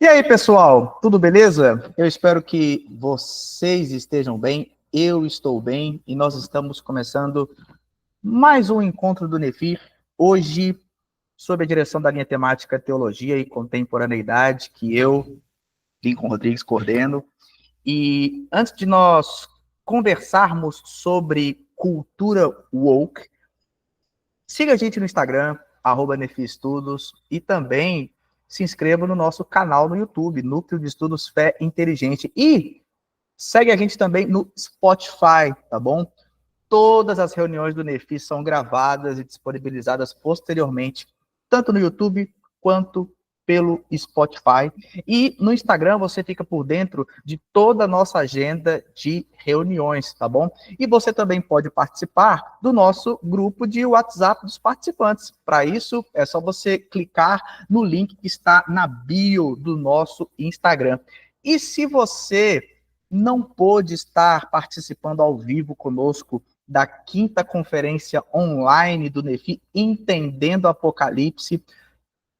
E aí, pessoal, tudo beleza? Eu espero que vocês estejam bem, eu estou bem e nós estamos começando mais um encontro do NEFI, hoje sob a direção da minha temática Teologia e Contemporaneidade, que eu, Lincoln Rodrigues, coordeno. E antes de nós conversarmos sobre cultura woke, siga a gente no Instagram, @NEFI Estudos, e também se inscreva no nosso canal no YouTube, Núcleo de Estudos Fé Inteligente. E segue a gente também no Spotify, tá bom? Todas as reuniões do NEFI são gravadas e disponibilizadas posteriormente, tanto no YouTube quanto pelo Spotify. E no Instagram você fica por dentro de toda a nossa agenda de reuniões, tá bom? E você também pode participar do nosso grupo de WhatsApp dos participantes. Para isso, é só você clicar no link que está na bio do nosso Instagram. E se você não pôde estar participando ao vivo conosco da 5ª conferência online do NEFI, Entendendo Apocalipse,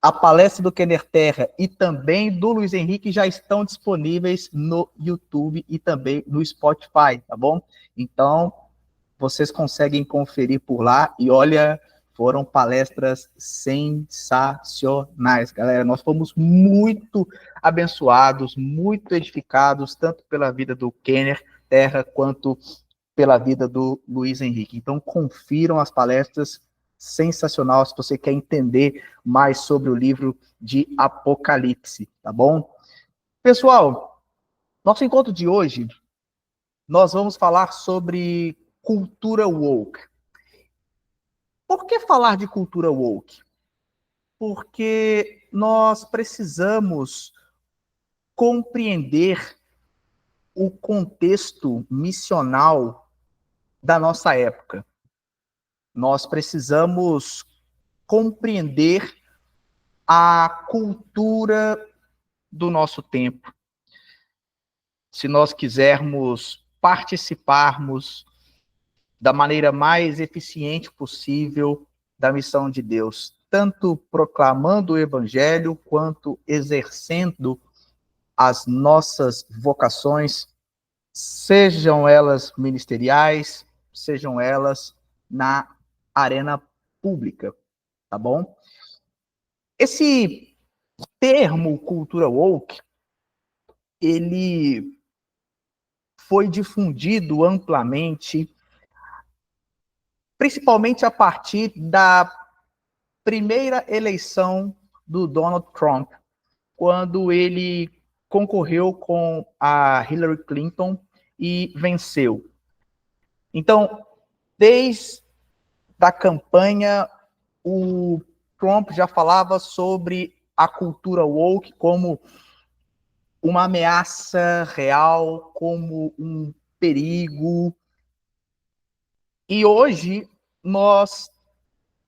a palestra do Kenner Terra e também do Luiz Henrique já estão disponíveis no YouTube e também no Spotify, tá bom? Então, vocês conseguem conferir por lá e olha, foram palestras sensacionais, galera. Nós fomos muito abençoados, muito edificados, tanto pela vida do Kenner Terra quanto pela vida do Luiz Henrique. Então, confiram as palestras, sensacional, se você quer entender mais sobre o livro de Apocalipse, tá bom? Pessoal, nosso encontro de hoje, nós vamos falar sobre cultura woke. Por que falar de cultura woke? Porque nós precisamos compreender o contexto missional da nossa época. Nós precisamos compreender a cultura do nosso tempo. Se nós quisermos participarmos da maneira mais eficiente possível da missão de Deus, tanto proclamando o evangelho quanto exercendo as nossas vocações, sejam elas ministeriais, sejam elas na arena pública, tá bom? Esse termo cultura woke, ele foi difundido amplamente, principalmente a partir da primeira eleição do Donald Trump, quando ele concorreu com a Hillary Clinton e venceu. Então, desde a campanha, o Trump já falava sobre a cultura woke como uma ameaça real, como um perigo. E hoje nós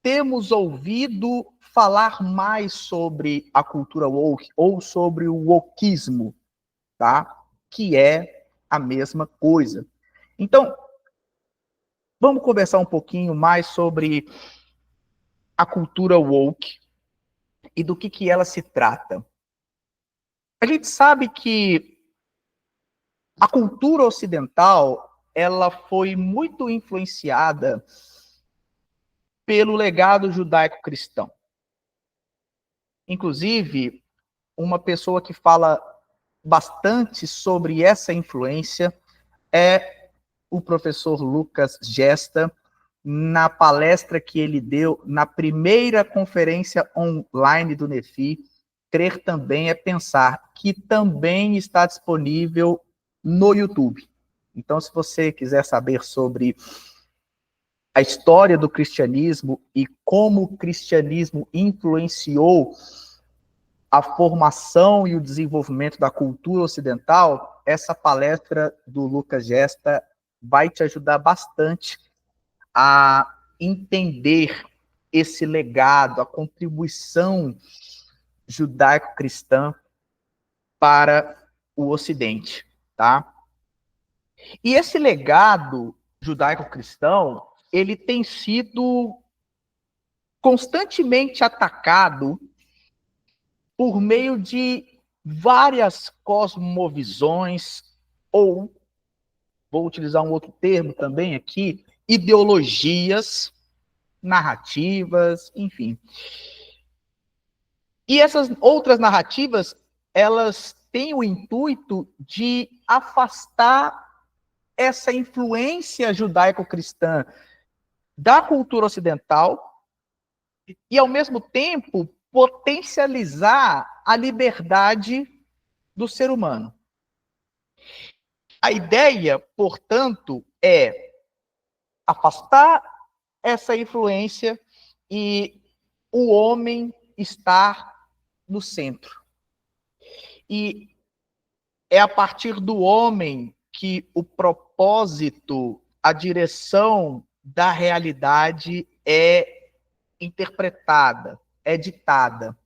temos ouvido falar mais sobre a cultura woke ou sobre o wokeismo, tá? Que é a mesma coisa. Então, vamos conversar um pouquinho mais sobre a cultura woke e do que ela se trata. A gente sabe que a cultura ocidental, ela foi muito influenciada pelo legado judaico-cristão. Inclusive, uma pessoa que fala bastante sobre essa influência é o professor Lucas Gesta, na palestra que ele deu na primeira conferência online do NEFI, Crer Também é Pensar, que também está disponível no YouTube. Então, se você quiser saber sobre a história do cristianismo e como o cristianismo influenciou a formação e o desenvolvimento da cultura ocidental, essa palestra do Lucas Gesta vai te ajudar bastante a entender esse legado, a contribuição judaico-cristã para o Ocidente, tá? E esse legado judaico-cristão, ele tem sido constantemente atacado por meio de várias cosmovisões, ou, vou utilizar um outro termo também aqui, ideologias, narrativas, enfim. E essas outras narrativas, elas têm o intuito de afastar essa influência judaico-cristã da cultura ocidental e, ao mesmo tempo, potencializar a liberdade do ser humano. A ideia, portanto, é afastar essa influência e o homem estar no centro. E é a partir do homem que o propósito, a direção da realidade é interpretada, é ditada.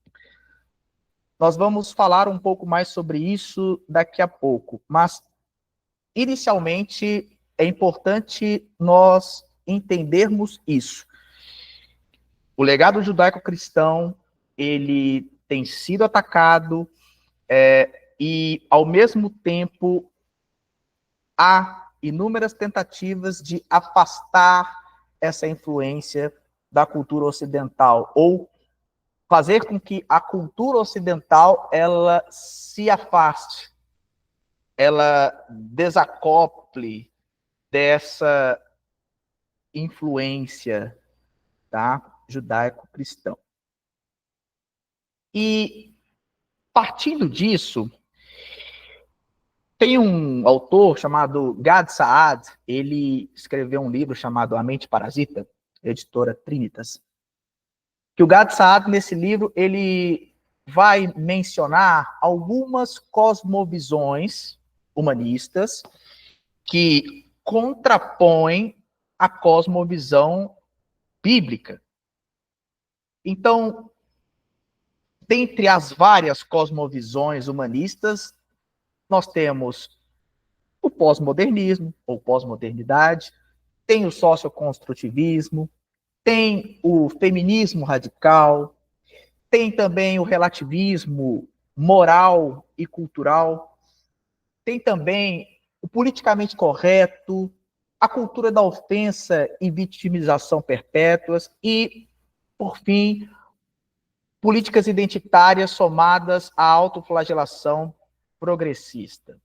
Nós vamos falar um pouco mais sobre isso daqui a pouco, mas inicialmente é importante nós entendermos isso. O legado judaico-cristão, ele tem sido atacado e, ao mesmo tempo, há inúmeras tentativas de afastar essa influência da cultura ocidental, ou fazer com que a cultura ocidental ela se afaste, ela desacople dessa influência, tá, judaico-cristão. E, partindo disso, tem um autor chamado Gad Saad, ele escreveu um livro chamado A Mente Parasita, editora Trinitas, que o Gad Saad, nesse livro, ele vai mencionar algumas cosmovisões humanistas que contrapõem a cosmovisão bíblica. Então, dentre as várias cosmovisões humanistas, nós temos o pós-modernismo, ou pós-modernidade, tem o socioconstrutivismo, tem o feminismo radical, tem também o relativismo moral e cultural, tem também o politicamente correto, a cultura da ofensa e vitimização perpétuas e, por fim, políticas identitárias somadas à autoflagelação progressista.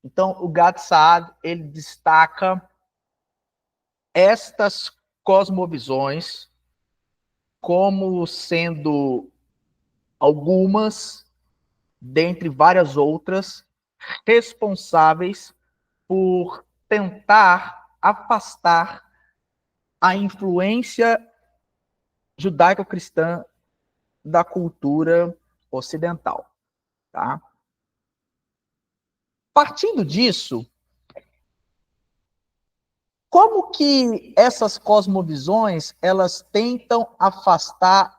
Então, o Gad Saad, ele destaca estas cosmovisões como sendo algumas, dentre várias outras, responsáveis por tentar afastar a influência judaico-cristã da cultura ocidental, tá? Partindo disso, como que essas cosmovisões, elas tentam afastar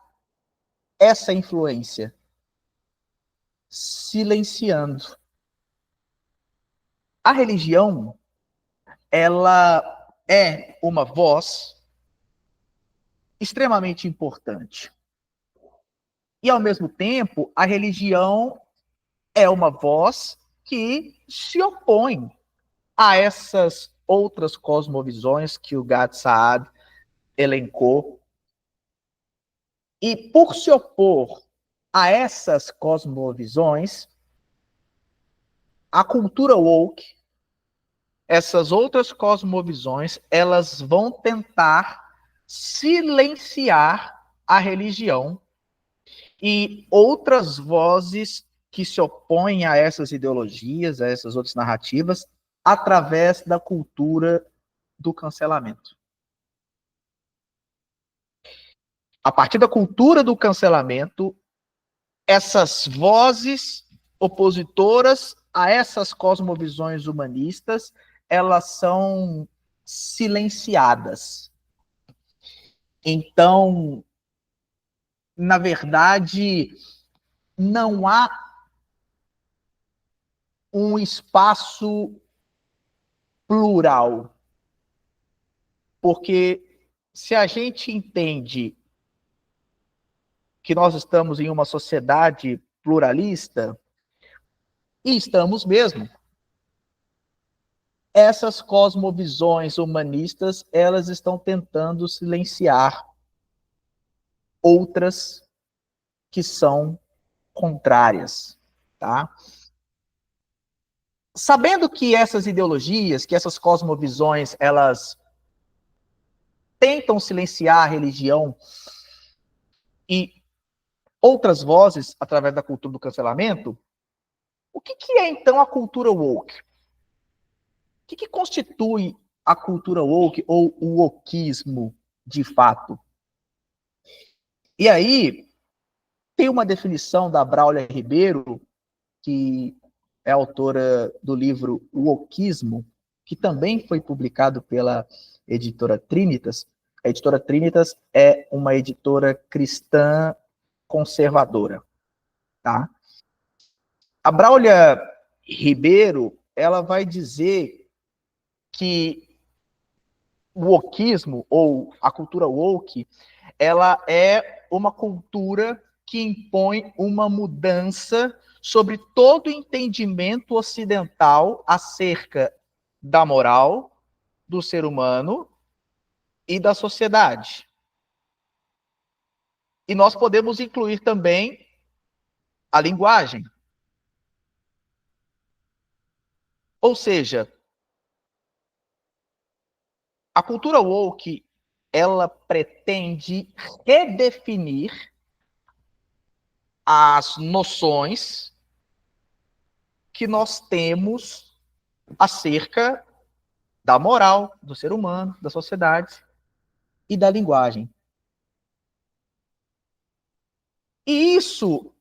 essa influência? Silenciando. A religião, ela é uma voz extremamente importante. E, ao mesmo tempo, a religião é uma voz que se opõe a essas outras cosmovisões que o Gad Saad elencou. E, por se opor a essas cosmovisões, a cultura woke, essas outras cosmovisões, elas vão tentar silenciar a religião e outras vozes que se opõem a essas ideologias, a essas outras narrativas, através da cultura do cancelamento. A partir da cultura do cancelamento, essas vozes opositoras a essas cosmovisões humanistas, elas são silenciadas. Então, na verdade, não há um espaço plural. Porque se a gente entende que nós estamos em uma sociedade pluralista, E estamos mesmo. Essas cosmovisões humanistas, elas estão tentando silenciar outras que são contrárias, tá? Sabendo que essas ideologias, que essas cosmovisões, elas tentam silenciar a religião e outras vozes através da cultura do cancelamento, o que é então a cultura woke? O que constitui a cultura woke ou o wokeismo de fato? E aí, tem uma definição da Braulia Ribeiro, que é autora do livro O Wokeismo, que também foi publicado pela editora Trinitas. A editora Trinitas é uma editora cristã conservadora, tá? A Braulia Ribeiro, ela vai dizer que o wokeismo, ou a cultura woke, ela é uma cultura que impõe uma mudança sobre todo o entendimento ocidental acerca da moral, do ser humano e da sociedade. E nós podemos incluir também a linguagem. Ou seja, a cultura woke, ela pretende redefinir as noções que nós temos acerca da moral, do ser humano, da sociedade e da linguagem. E isso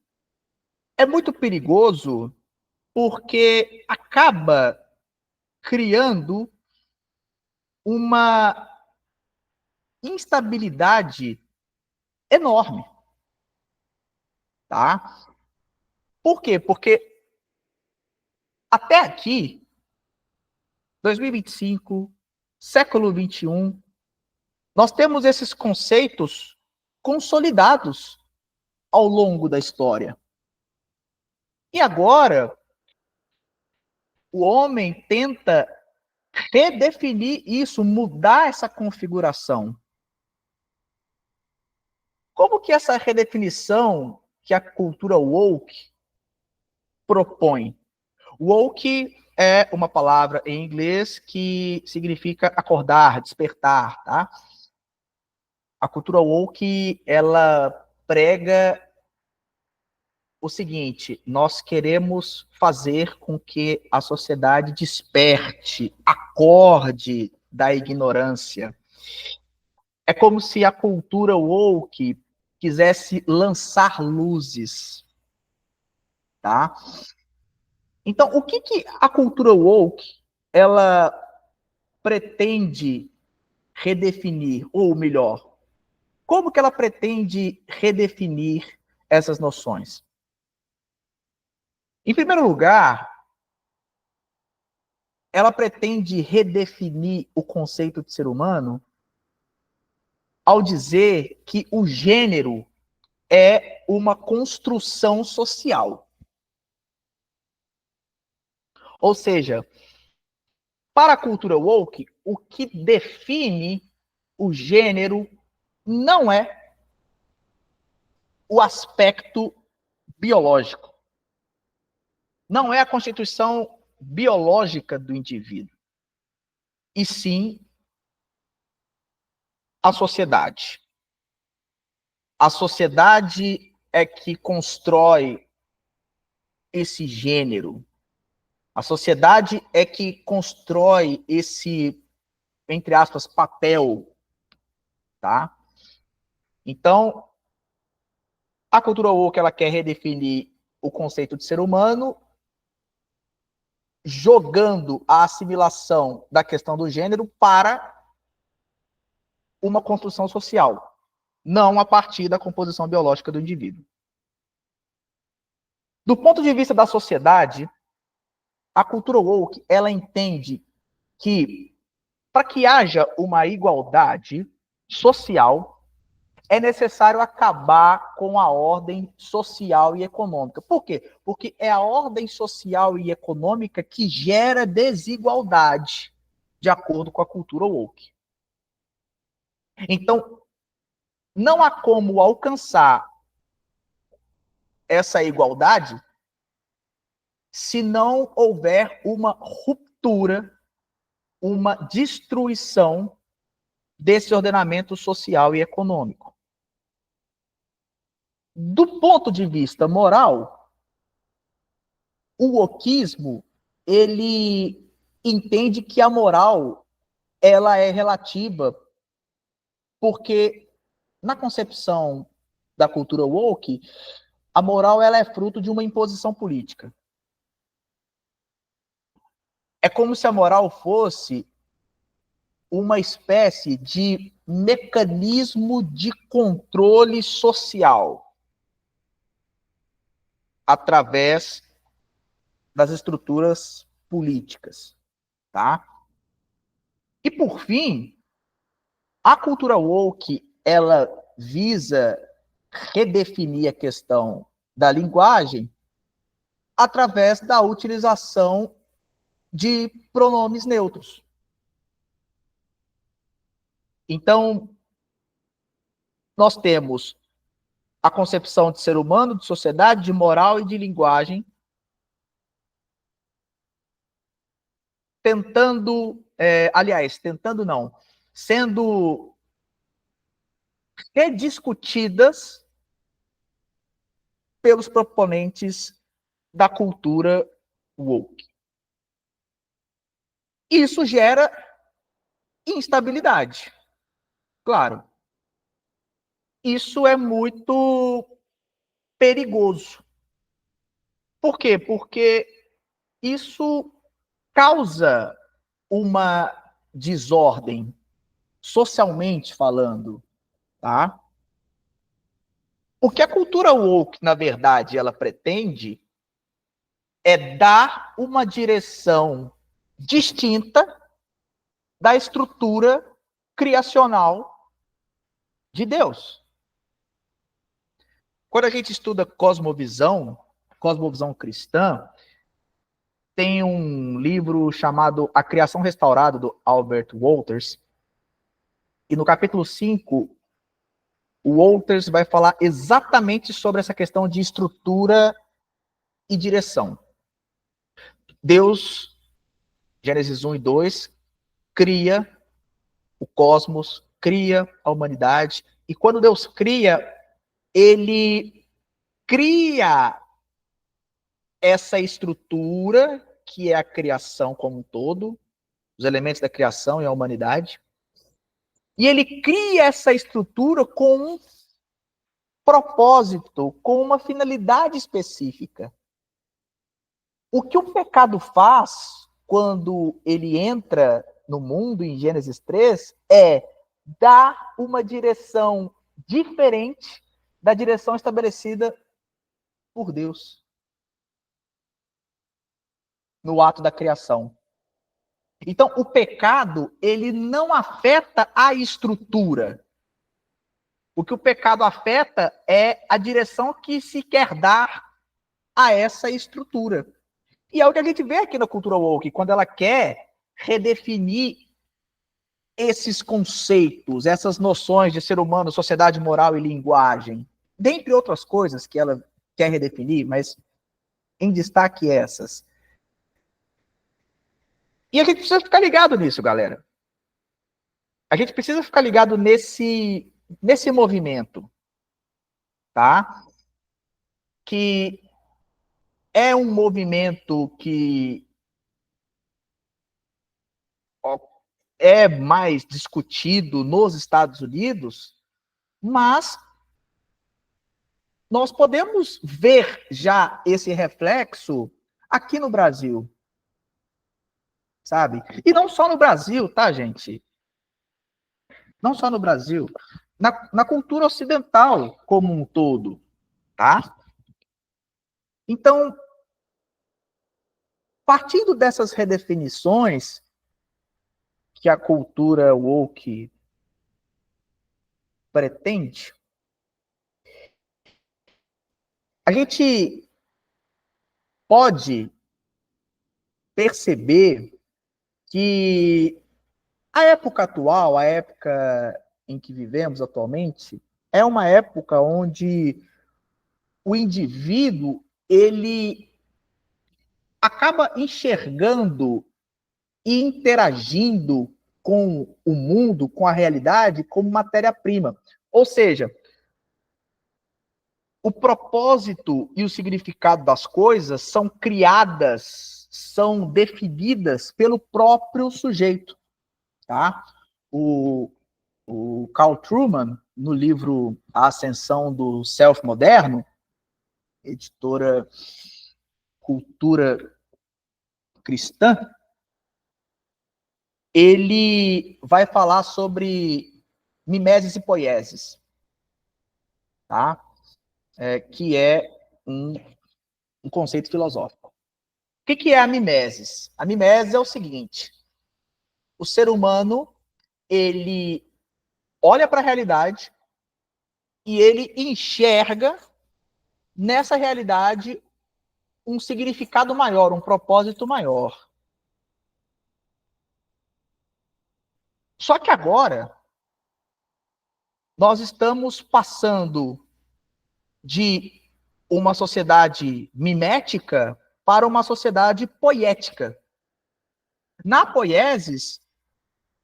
é muito perigoso porque acaba criando uma instabilidade enorme, tá? Por quê? Porque até aqui, 2025, século 21, nós temos esses conceitos consolidados ao longo da história. E agora, o homem tenta redefinir isso, mudar essa configuração. Como que essa redefinição que a cultura woke propõe? Woke é uma palavra em inglês que significa acordar, despertar, tá? A cultura woke, ela prega o seguinte: nós queremos fazer com que a sociedade desperte, acorde da ignorância. É como se a cultura woke quisesse lançar luzes, tá? Então, o que a cultura woke ela pretende redefinir, ou melhor, como que ela pretende redefinir essas noções? Em primeiro lugar, ela pretende redefinir o conceito de ser humano ao dizer que o gênero é uma construção social. Ou seja, para a cultura woke, o que define o gênero não é o aspecto biológico, não é a constituição biológica do indivíduo, e sim a sociedade. A sociedade é que constrói esse gênero. A sociedade é que constrói esse, entre aspas, papel, tá? Então, a cultura woke, ela quer redefinir o conceito de ser humano, jogando a assimilação da questão do gênero para uma construção social, não a partir da composição biológica do indivíduo. Do ponto de vista da sociedade, a cultura woke, ela entende que para que haja uma igualdade social, é necessário acabar com a ordem social e econômica. Por quê? Porque é a ordem social e econômica que gera desigualdade, de acordo com a cultura woke. Então, não há como alcançar essa igualdade se não houver uma ruptura, uma destruição desse ordenamento social e econômico. Do ponto de vista moral, o wokismo, ele entende que a moral ela é relativa, porque na concepção da cultura woke, a moral ela é fruto de uma imposição política. É como se a moral fosse uma espécie de mecanismo de controle social através das estruturas políticas, tá? E por fim, a cultura woke, ela visa redefinir a questão da linguagem através da utilização de pronomes neutros. Então, nós temos a concepção de ser humano, de sociedade, de moral e de linguagem, tentando não, sendo rediscutidas pelos proponentes da cultura woke. Isso gera instabilidade. Claro. Isso é muito perigoso. Por quê? Porque isso causa uma desordem, socialmente falando, tá? O que a cultura woke, na verdade, ela pretende é dar uma direção distinta da estrutura criacional de Deus. Quando a gente estuda cosmovisão cristã, tem um livro chamado A Criação Restaurada, do Albert Wolters, e no capítulo 5, o Wolters vai falar exatamente sobre essa questão de estrutura e direção. Deus, Gênesis 1 e 2, cria o cosmos, cria a humanidade, e quando Deus cria, ele cria essa estrutura, que é a criação como um todo, os elementos da criação e a humanidade, e ele cria essa estrutura com um propósito, com uma finalidade específica. O que o pecado faz quando ele entra no mundo, em Gênesis 3, é dar uma direção diferente da direção estabelecida por Deus no ato da criação. Então, o pecado, ele não afeta a estrutura. O que o pecado afeta é a direção que se quer dar a essa estrutura. E é o que a gente vê aqui na cultura woke, quando ela quer redefinir esses conceitos, essas noções de ser humano, sociedade, moral e linguagem, dentre outras coisas que ela quer redefinir, mas em destaque essas. E a gente precisa ficar ligado nisso, galera. A gente precisa ficar ligado nesse movimento, tá? Que é um movimento que é mais discutido nos Estados Unidos, mas nós podemos ver já esse reflexo aqui no Brasil, sabe? E não só no Brasil, tá, gente? Não só no Brasil, na cultura ocidental como um todo, tá? Então, partindo dessas redefinições que a cultura woke pretende, A gente pode perceber que a época atual, a época em que vivemos atualmente, é uma época onde o indivíduo ele acaba enxergando e interagindo com o mundo, com a realidade, como matéria-prima. Ou seja, o propósito e o significado das coisas são criadas, são definidas pelo próprio sujeito. Tá? O Carl Trueman, no livro A Ascensão do Self Moderno, editora Cultura Cristã, ele vai falar sobre mimeses e poieses, tá? Que é um conceito filosófico. O que é a mimeses? A mimeses é o seguinte: o ser humano ele olha para a realidade e ele enxerga nessa realidade um significado maior, um propósito maior. Só que agora nós estamos passando de uma sociedade mimética para uma sociedade poética. Na poiesis,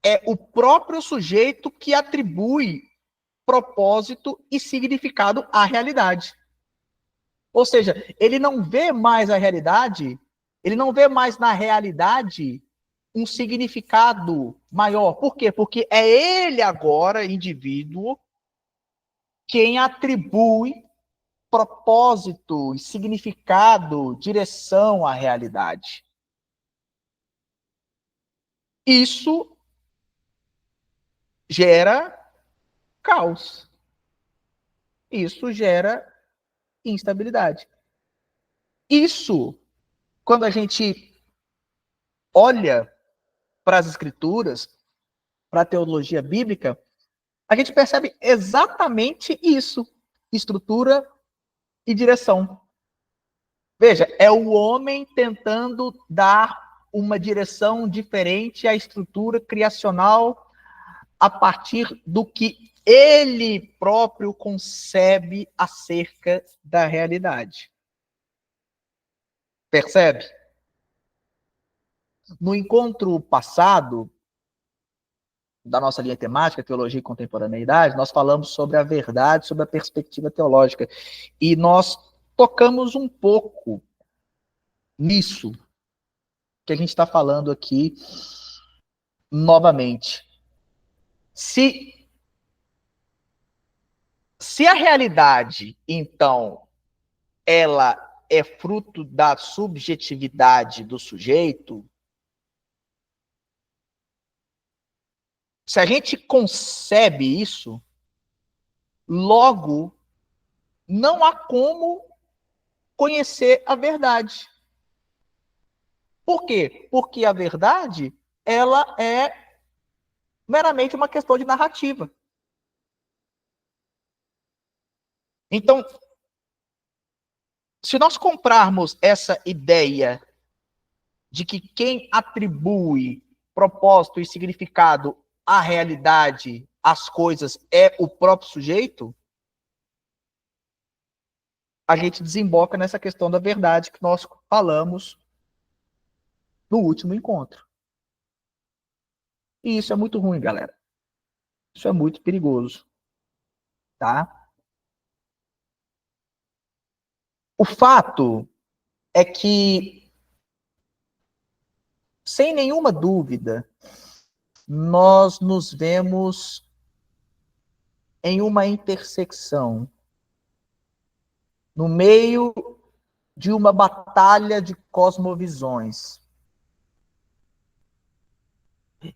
é o próprio sujeito que atribui propósito e significado à realidade. Ou seja, ele não vê mais a realidade, ele não vê mais na realidade um significado maior. Por quê? Porque é ele agora, indivíduo, quem atribui propósito, significado, direção à realidade. Isso gera caos. Isso gera instabilidade. Isso, quando a gente olha para as escrituras, para a teologia bíblica, a gente percebe exatamente isso: estrutura e direção. Veja, é o homem tentando dar uma direção diferente à estrutura criacional a partir do que ele próprio concebe acerca da realidade. Percebe? No encontro passado da nossa linha temática, Teologia e Contemporaneidade, nós falamos sobre a verdade, sobre a perspectiva teológica. E nós tocamos um pouco nisso que a gente está falando aqui novamente. Se a realidade, então, ela é fruto da subjetividade do sujeito, se a gente concebe isso, logo não há como conhecer a verdade. Por quê? Porque a verdade, ela é meramente uma questão de narrativa. Então, se nós comprarmos essa ideia de que quem atribui propósito e significado à realidade, às coisas, é o próprio sujeito, a gente desemboca nessa questão da verdade que nós falamos no último encontro. E isso é muito ruim, galera. Isso é muito perigoso. Tá? O fato é que, sem nenhuma dúvida, nós nos vemos em uma intersecção, no meio de uma batalha de cosmovisões.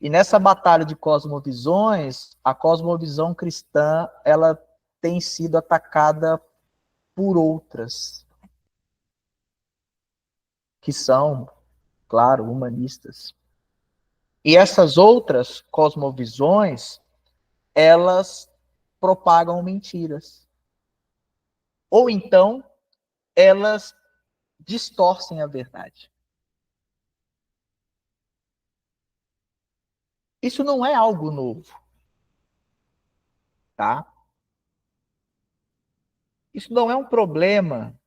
E nessa batalha de cosmovisões, a cosmovisão cristã, ela tem sido atacada por outras, que são, claro, humanistas. E essas outras cosmovisões, elas propagam mentiras. Ou então, elas distorcem a verdade. Isso não é algo novo, tá? Isso não é um problema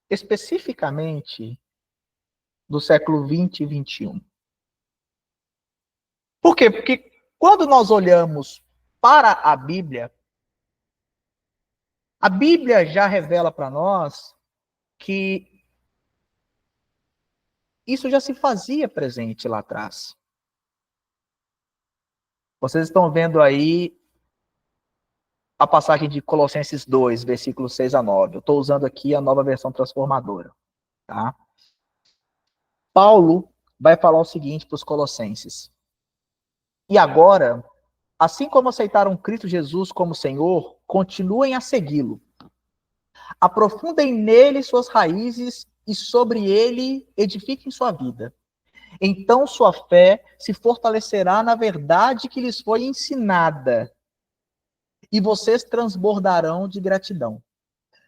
especificamente do século 20 e 21. Por quê? Porque quando nós olhamos para a Bíblia já revela para nós que isso já se fazia presente lá atrás. Vocês estão vendo aí a passagem de Colossenses 2, versículos 6 a 9. Eu estou usando aqui a nova versão transformadora. Tá? Paulo vai falar o seguinte para os colossenses. E agora, assim como aceitaram Cristo Jesus como Senhor, continuem a segui-lo. Aprofundem nele suas raízes e sobre ele edifiquem sua vida. Então sua fé se fortalecerá na verdade que lhes foi ensinada e vocês transbordarão de gratidão.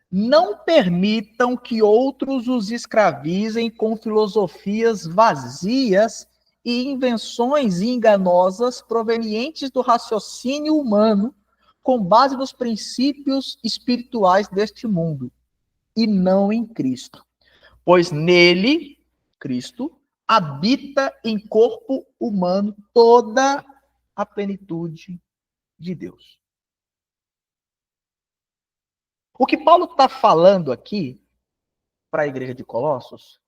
Não permitam que outros os escravizem com filosofias vazias e invenções enganosas provenientes do raciocínio humano, com base nos princípios espirituais deste mundo, e não em Cristo. Pois nele, Cristo, habita em corpo humano toda a plenitude de Deus. O que Paulo está falando aqui para a igreja de Colossos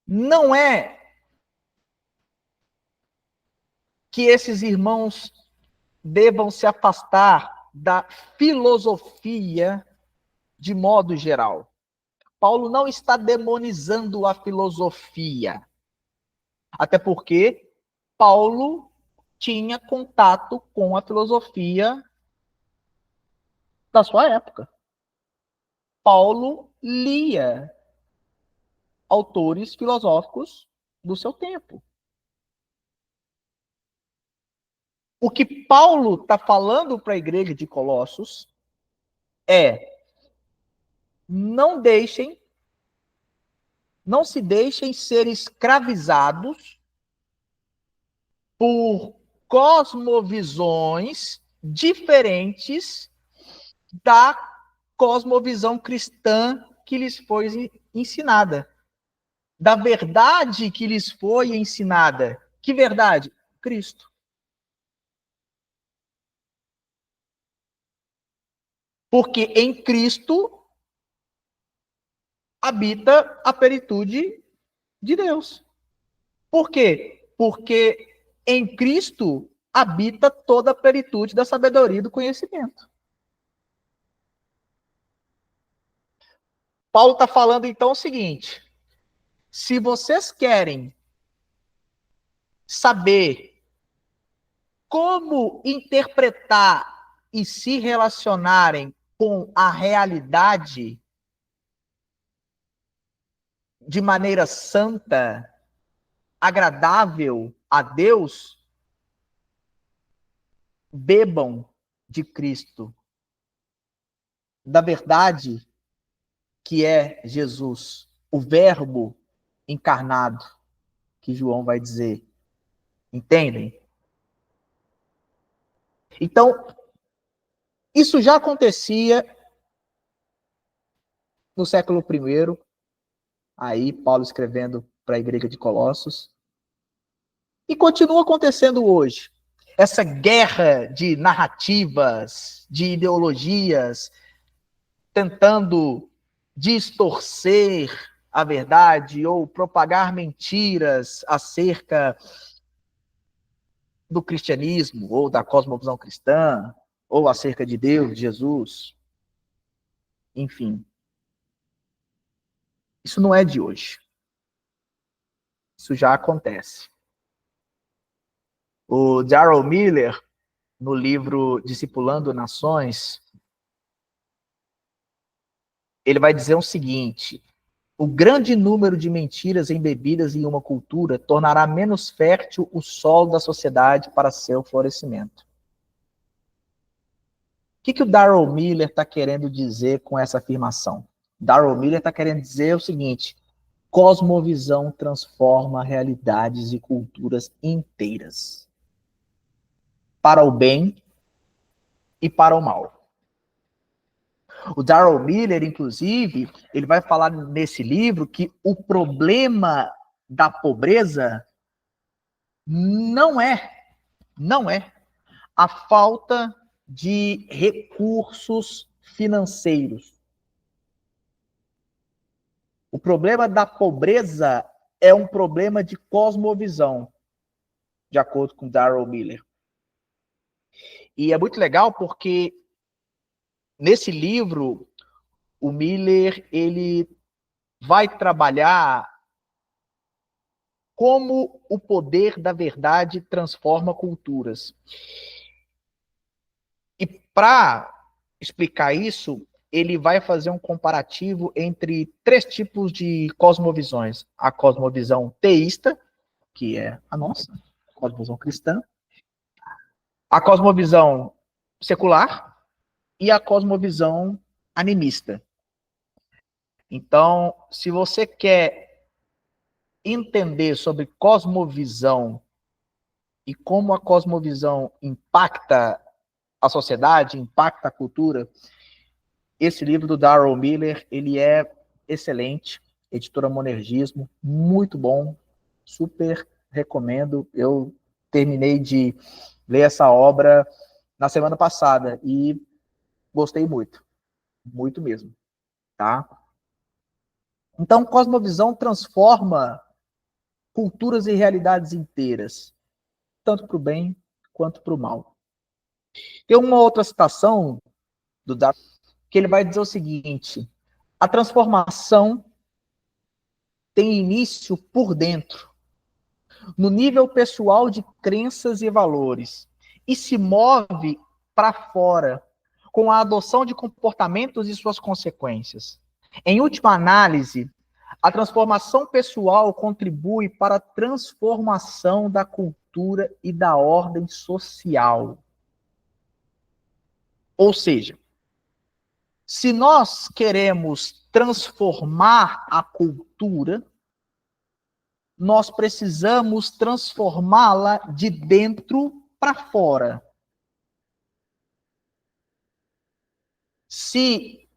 não é que esses irmãos devam se afastar da filosofia de modo geral. Paulo não está demonizando a filosofia. Até porque Paulo tinha contato com a filosofia da sua época. Paulo lia autores filosóficos do seu tempo. O que Paulo está falando para a igreja de Colossos é: não se deixem ser escravizados por cosmovisões diferentes da cosmovisão cristã que lhes foi ensinada. Da verdade que lhes foi ensinada. Que verdade? Cristo. Porque em Cristo habita a plenitude de Deus. Por quê? Porque em Cristo habita toda a plenitude da sabedoria e do conhecimento. Paulo está falando então o seguinte: se vocês querem saber como interpretar e se relacionarem com a realidade de maneira santa, agradável a Deus, bebam de Cristo, da verdade que é Jesus, o Verbo encarnado, que João vai dizer. Entendem? Então, isso já acontecia no século I, aí Paulo escrevendo para a igreja de Colossos, e continua acontecendo hoje. Essa guerra de narrativas, de ideologias, tentando distorcer a verdade ou propagar mentiras acerca do cristianismo, ou da cosmovisão cristã, ou acerca de Deus, de Jesus. Enfim. Isso não é de hoje. Isso já acontece. O Darrell Miller, no livro Discipulando Nações, ele vai dizer o seguinte: o grande número de mentiras embebidas em uma cultura tornará menos fértil o solo da sociedade para seu florescimento. que o Darrell Miller está querendo dizer com essa afirmação? Darrell Miller está querendo dizer o seguinte: cosmovisão transforma realidades e culturas inteiras, para o bem e para o mal. O Darrell Miller, inclusive, ele vai falar nesse livro que o problema da pobreza não é a falta de recursos financeiros. O problema da pobreza é um problema de cosmovisão, de acordo com Darrell Miller. E é muito legal porque nesse livro o Miller ele vai trabalhar como o poder da verdade transforma culturas. E para explicar isso, ele vai fazer um comparativo entre 3 tipos de cosmovisões. A cosmovisão teísta, que é a nossa, a cosmovisão cristã, a cosmovisão secular e a cosmovisão animista. Então, se você quer entender sobre cosmovisão e como a cosmovisão impacta a sociedade, impacta a cultura, esse livro do Darrell Miller, ele é excelente, editora Monergismo, muito bom, super recomendo. Eu terminei de ler essa obra na semana passada e gostei muito, muito mesmo, tá? Então, cosmovisão transforma culturas e realidades inteiras, tanto para o bem quanto para o mal. Tem uma outra citação do Darwin que ele vai dizer o seguinte: a transformação tem início por dentro, no nível pessoal de crenças e valores, e se move para fora, com a adoção de comportamentos e suas consequências. Em última análise, a transformação pessoal contribui para a transformação da cultura e da ordem social. Ou seja, se nós queremos transformar a cultura, nós precisamos transformá-la de dentro para fora. Se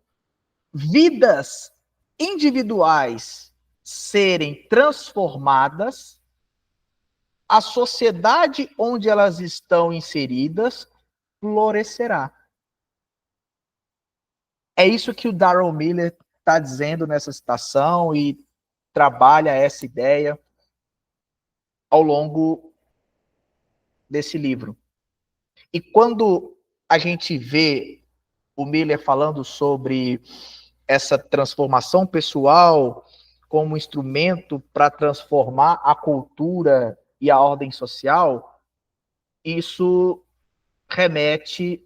vidas individuais serem transformadas, a sociedade onde elas estão inseridas florescerá. É isso que o Darrell Miller está dizendo nessa citação e trabalha essa ideia ao longo desse livro. E quando a gente vê o Miller falando sobre essa transformação pessoal como instrumento para transformar a cultura e a ordem social, isso remete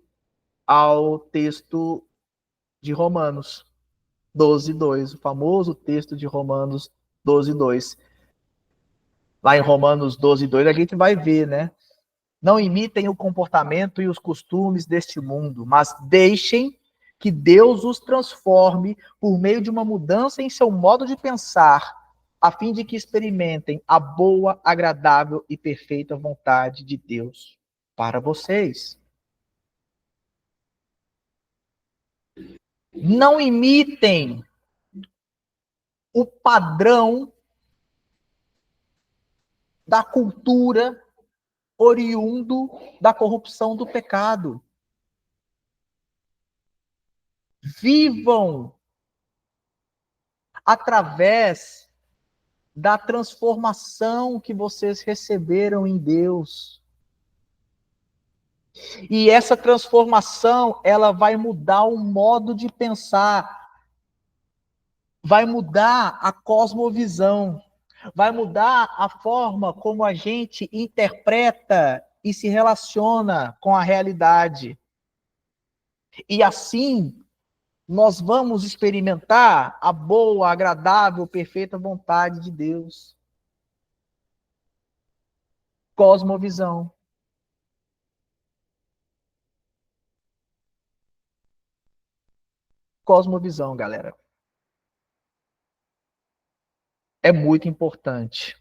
ao texto de Romanos 12:2, o famoso texto de Romanos 12:2. Lá em Romanos 12:2 a gente vai ver, né? Não imitem o comportamento e os costumes deste mundo, mas deixem que Deus os transforme por meio de uma mudança em seu modo de pensar, a fim de que experimentem a boa, agradável e perfeita vontade de Deus para vocês. Não imitem o padrão da cultura oriundo da corrupção do pecado. Vivam através da transformação que vocês receberam em Deus. E essa transformação, ela vai mudar o modo de pensar, vai mudar a cosmovisão, vai mudar a forma como a gente interpreta e se relaciona com a realidade. E assim, nós vamos experimentar a boa, agradável, perfeita vontade de Deus. Cosmovisão. cosmovisão, galera. É muito importante,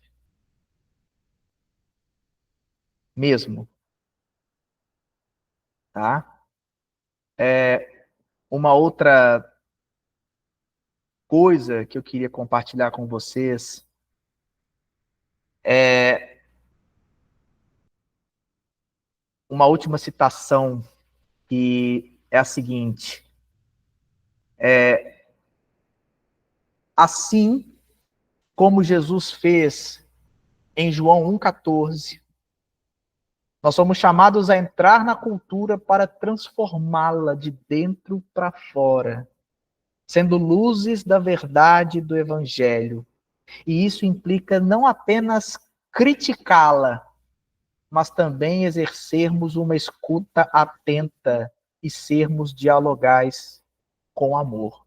mesmo, tá? Uma outra coisa que eu queria compartilhar com vocês é uma última citação que é a seguinte: assim como Jesus fez em João 1,14, nós somos chamados a entrar na cultura para transformá-la de dentro para fora, sendo luzes da verdade do Evangelho. E isso implica não apenas criticá-la, mas também exercermos uma escuta atenta e sermos dialogais com amor.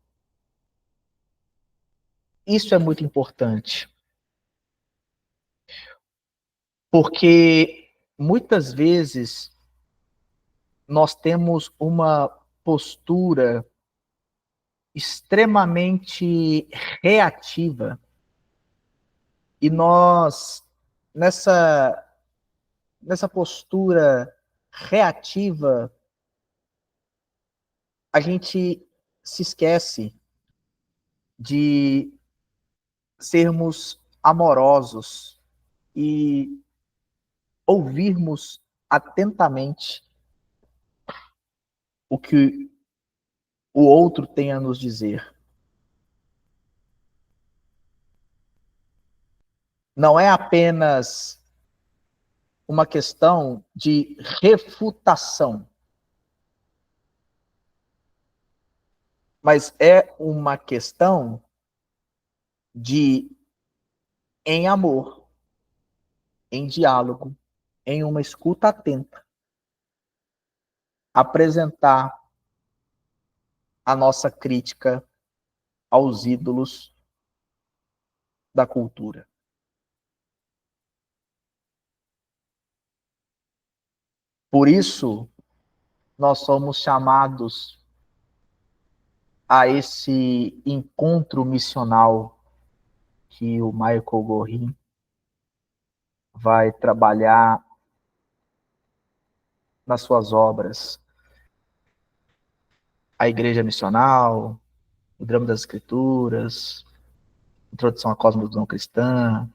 Isso é muito importante, porque muitas vezes nós temos uma postura extremamente reativa e nós, nessa postura reativa, a gente se esquece de sermos amorosos e ouvirmos atentamente o que o outro tem a nos dizer. Não é apenas uma questão de refutação, mas é uma questão de, em amor, em diálogo, em uma escuta atenta, apresentar a nossa crítica aos ídolos da cultura. Por isso, nós somos chamados a esse encontro missional que o Michael Gorin vai trabalhar nas suas obras. A Igreja Missional, o Drama das Escrituras, Introdução à Cosmovisão Cristã.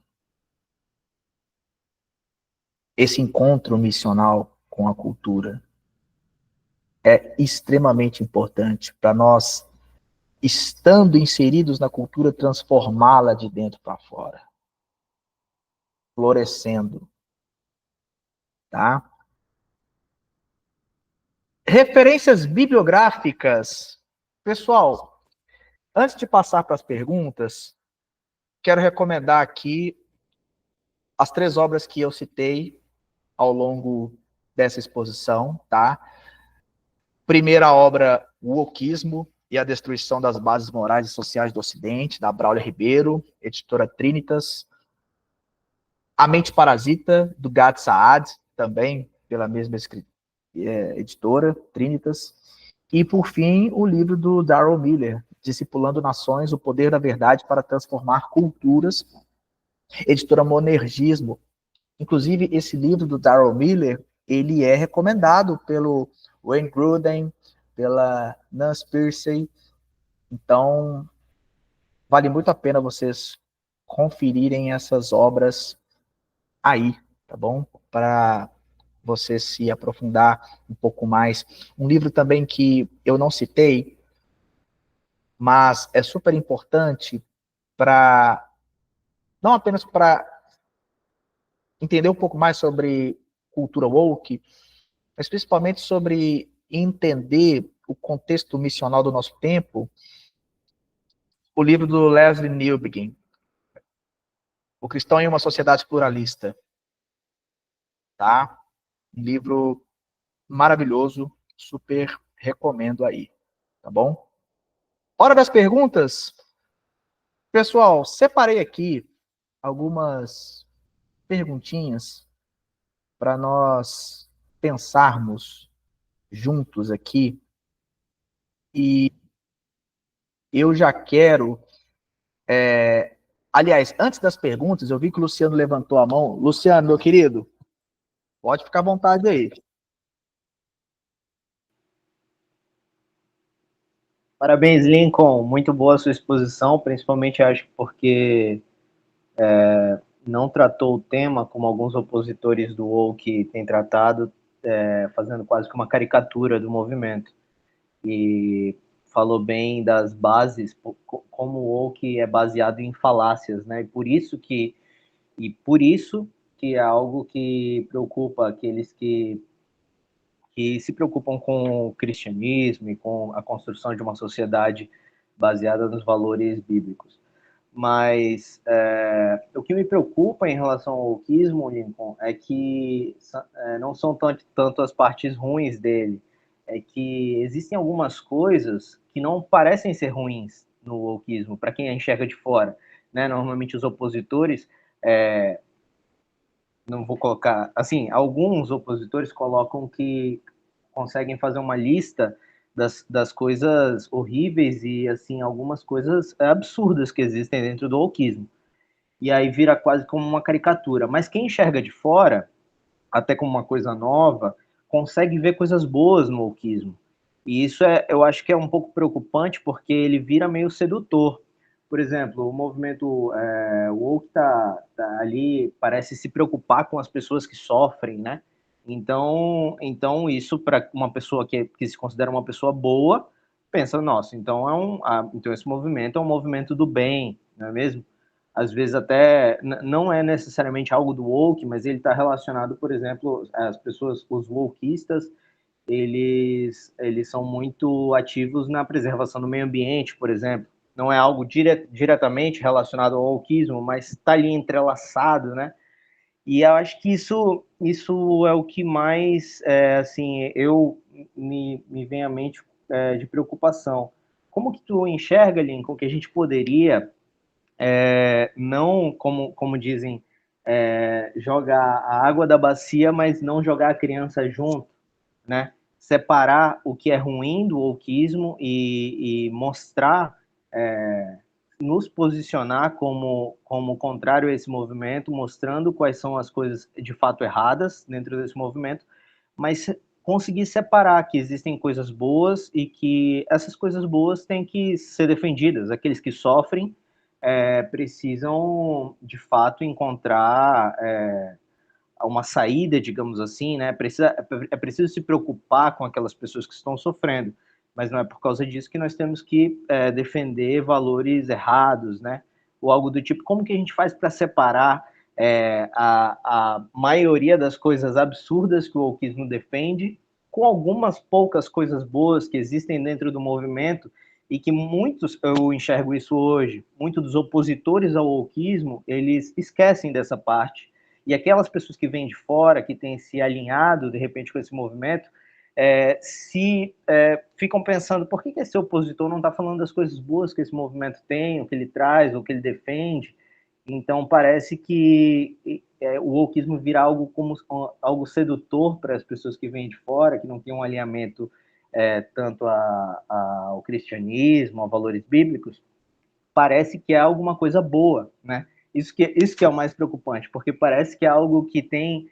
Esse encontro missional com a cultura é extremamente importante para nós, estando inseridos na cultura, transformá-la de dentro para fora, florescendo, tá? Referências bibliográficas. Pessoal, antes de passar para as perguntas, quero recomendar aqui as 3 obras que eu citei ao longo dessa exposição, tá? Primeira obra, O Wokismo e a Destruição das Bases Morais e Sociais do Ocidente, da Braulio Ribeiro, editora Trinitas. A Mente Parasita, do Gad Saad, também pela mesma editora, Trinitas. E, por fim, o livro do Darrell Miller, Discipulando Nações, o Poder da Verdade para Transformar Culturas, editora Monergismo. Inclusive, esse livro do Darrell Miller, ele é recomendado pelo Wayne Gruden, pela Nance Piercy. Então, vale muito a pena vocês conferirem essas obras aí, tá bom? Para você se aprofundar um pouco mais. Um livro também que eu não citei, mas é super importante para, não apenas para entender um pouco mais sobre cultura woke, mas principalmente sobre entender o contexto missional do nosso tempo, o livro do Leslie Newbegin, O Cristão em uma Sociedade Pluralista, tá? Um livro maravilhoso, super recomendo aí, tá bom? Hora das perguntas. Pessoal, separei aqui algumas perguntinhas para nós pensarmos juntos aqui e eu já quero... Aliás, antes das perguntas, eu vi que o Luciano levantou a mão. Luciano, meu querido, pode ficar à vontade aí. Parabéns, Lincoln. Muito boa a sua exposição, principalmente acho porque não tratou o tema como alguns opositores do woke têm tratado, fazendo quase que uma caricatura do movimento. E falou bem das bases, como o woke é baseado em falácias, né? E por isso que é algo que preocupa aqueles que se preocupam com o cristianismo e com a construção de uma sociedade baseada nos valores bíblicos. Mas o que me preocupa em relação ao wokeismo, Lincoln, é que não são tanto as partes ruins dele, é que existem algumas coisas que não parecem ser ruins no wokeismo, para quem a enxerga de fora. Né? Normalmente os opositores, não vou colocar, assim, alguns opositores colocam que conseguem fazer uma lista das coisas horríveis e, assim, algumas coisas absurdas que existem dentro do wokeismo. E aí vira quase como uma caricatura. Mas quem enxerga de fora, até como uma coisa nova, consegue ver coisas boas no wokeismo. E isso eu acho que é um pouco preocupante, porque ele vira meio sedutor. Por exemplo, o movimento woke tá ali, parece se preocupar com as pessoas que sofrem, né? Então isso para uma pessoa que se considera uma pessoa boa, pensa, nossa, então esse movimento é um movimento do bem, não é mesmo? Às vezes até não é necessariamente algo do woke, mas ele está relacionado, por exemplo, as pessoas, os wokeistas, eles são muito ativos na preservação do meio ambiente, por exemplo. Não é algo diretamente relacionado ao wokeismo, mas está ali entrelaçado, né? E eu acho que isso é o que mais, assim, me vem à mente de preocupação. Como que tu enxerga, Lincoln, que a gente poderia não, como dizem, jogar a água da bacia, mas não jogar a criança junto, né? Separar o que é ruim do wokeismo e mostrar, nos posicionar como contrário a esse movimento, mostrando quais são as coisas de fato erradas dentro desse movimento, mas conseguir separar que existem coisas boas e que essas coisas boas têm que ser defendidas. Aqueles que sofrem precisam, de fato, encontrar uma saída, digamos assim, né? É preciso se preocupar com aquelas pessoas que estão sofrendo, mas não é por causa disso que nós temos que defender valores errados, né? Ou algo do tipo. Como que a gente faz para separar a maioria das coisas absurdas que o wokeismo defende com algumas poucas coisas boas que existem dentro do movimento e que muitos, eu enxergo isso hoje, muitos dos opositores ao wokeismo, eles esquecem dessa parte. E aquelas pessoas que vêm de fora, que têm se alinhado, de repente, com esse movimento, ficam pensando, por que esse opositor não está falando das coisas boas que esse movimento tem, o que ele traz, o que ele defende? Então, parece que o wokeismo vira algo como algo sedutor para as pessoas que vêm de fora, que não têm um alinhamento tanto ao cristianismo, a valores bíblicos, parece que é alguma coisa boa, né? Isso que é o mais preocupante, porque parece que é algo que tem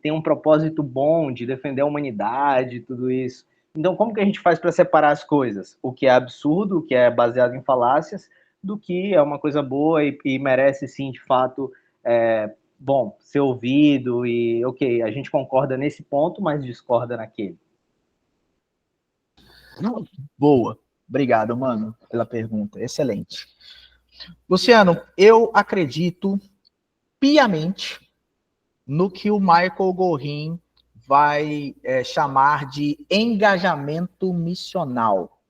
um propósito bom de defender a humanidade, tudo isso. Então, como que a gente faz para separar as coisas? O que é absurdo, o que é baseado em falácias, do que é uma coisa boa e merece, sim, de fato, ser ouvido e, ok, a gente concorda nesse ponto, mas discorda naquele. Boa. Obrigado, mano, pela pergunta. Excelente. Luciano, eu acredito piamente no que o Michael Gorin vai chamar de engajamento missional.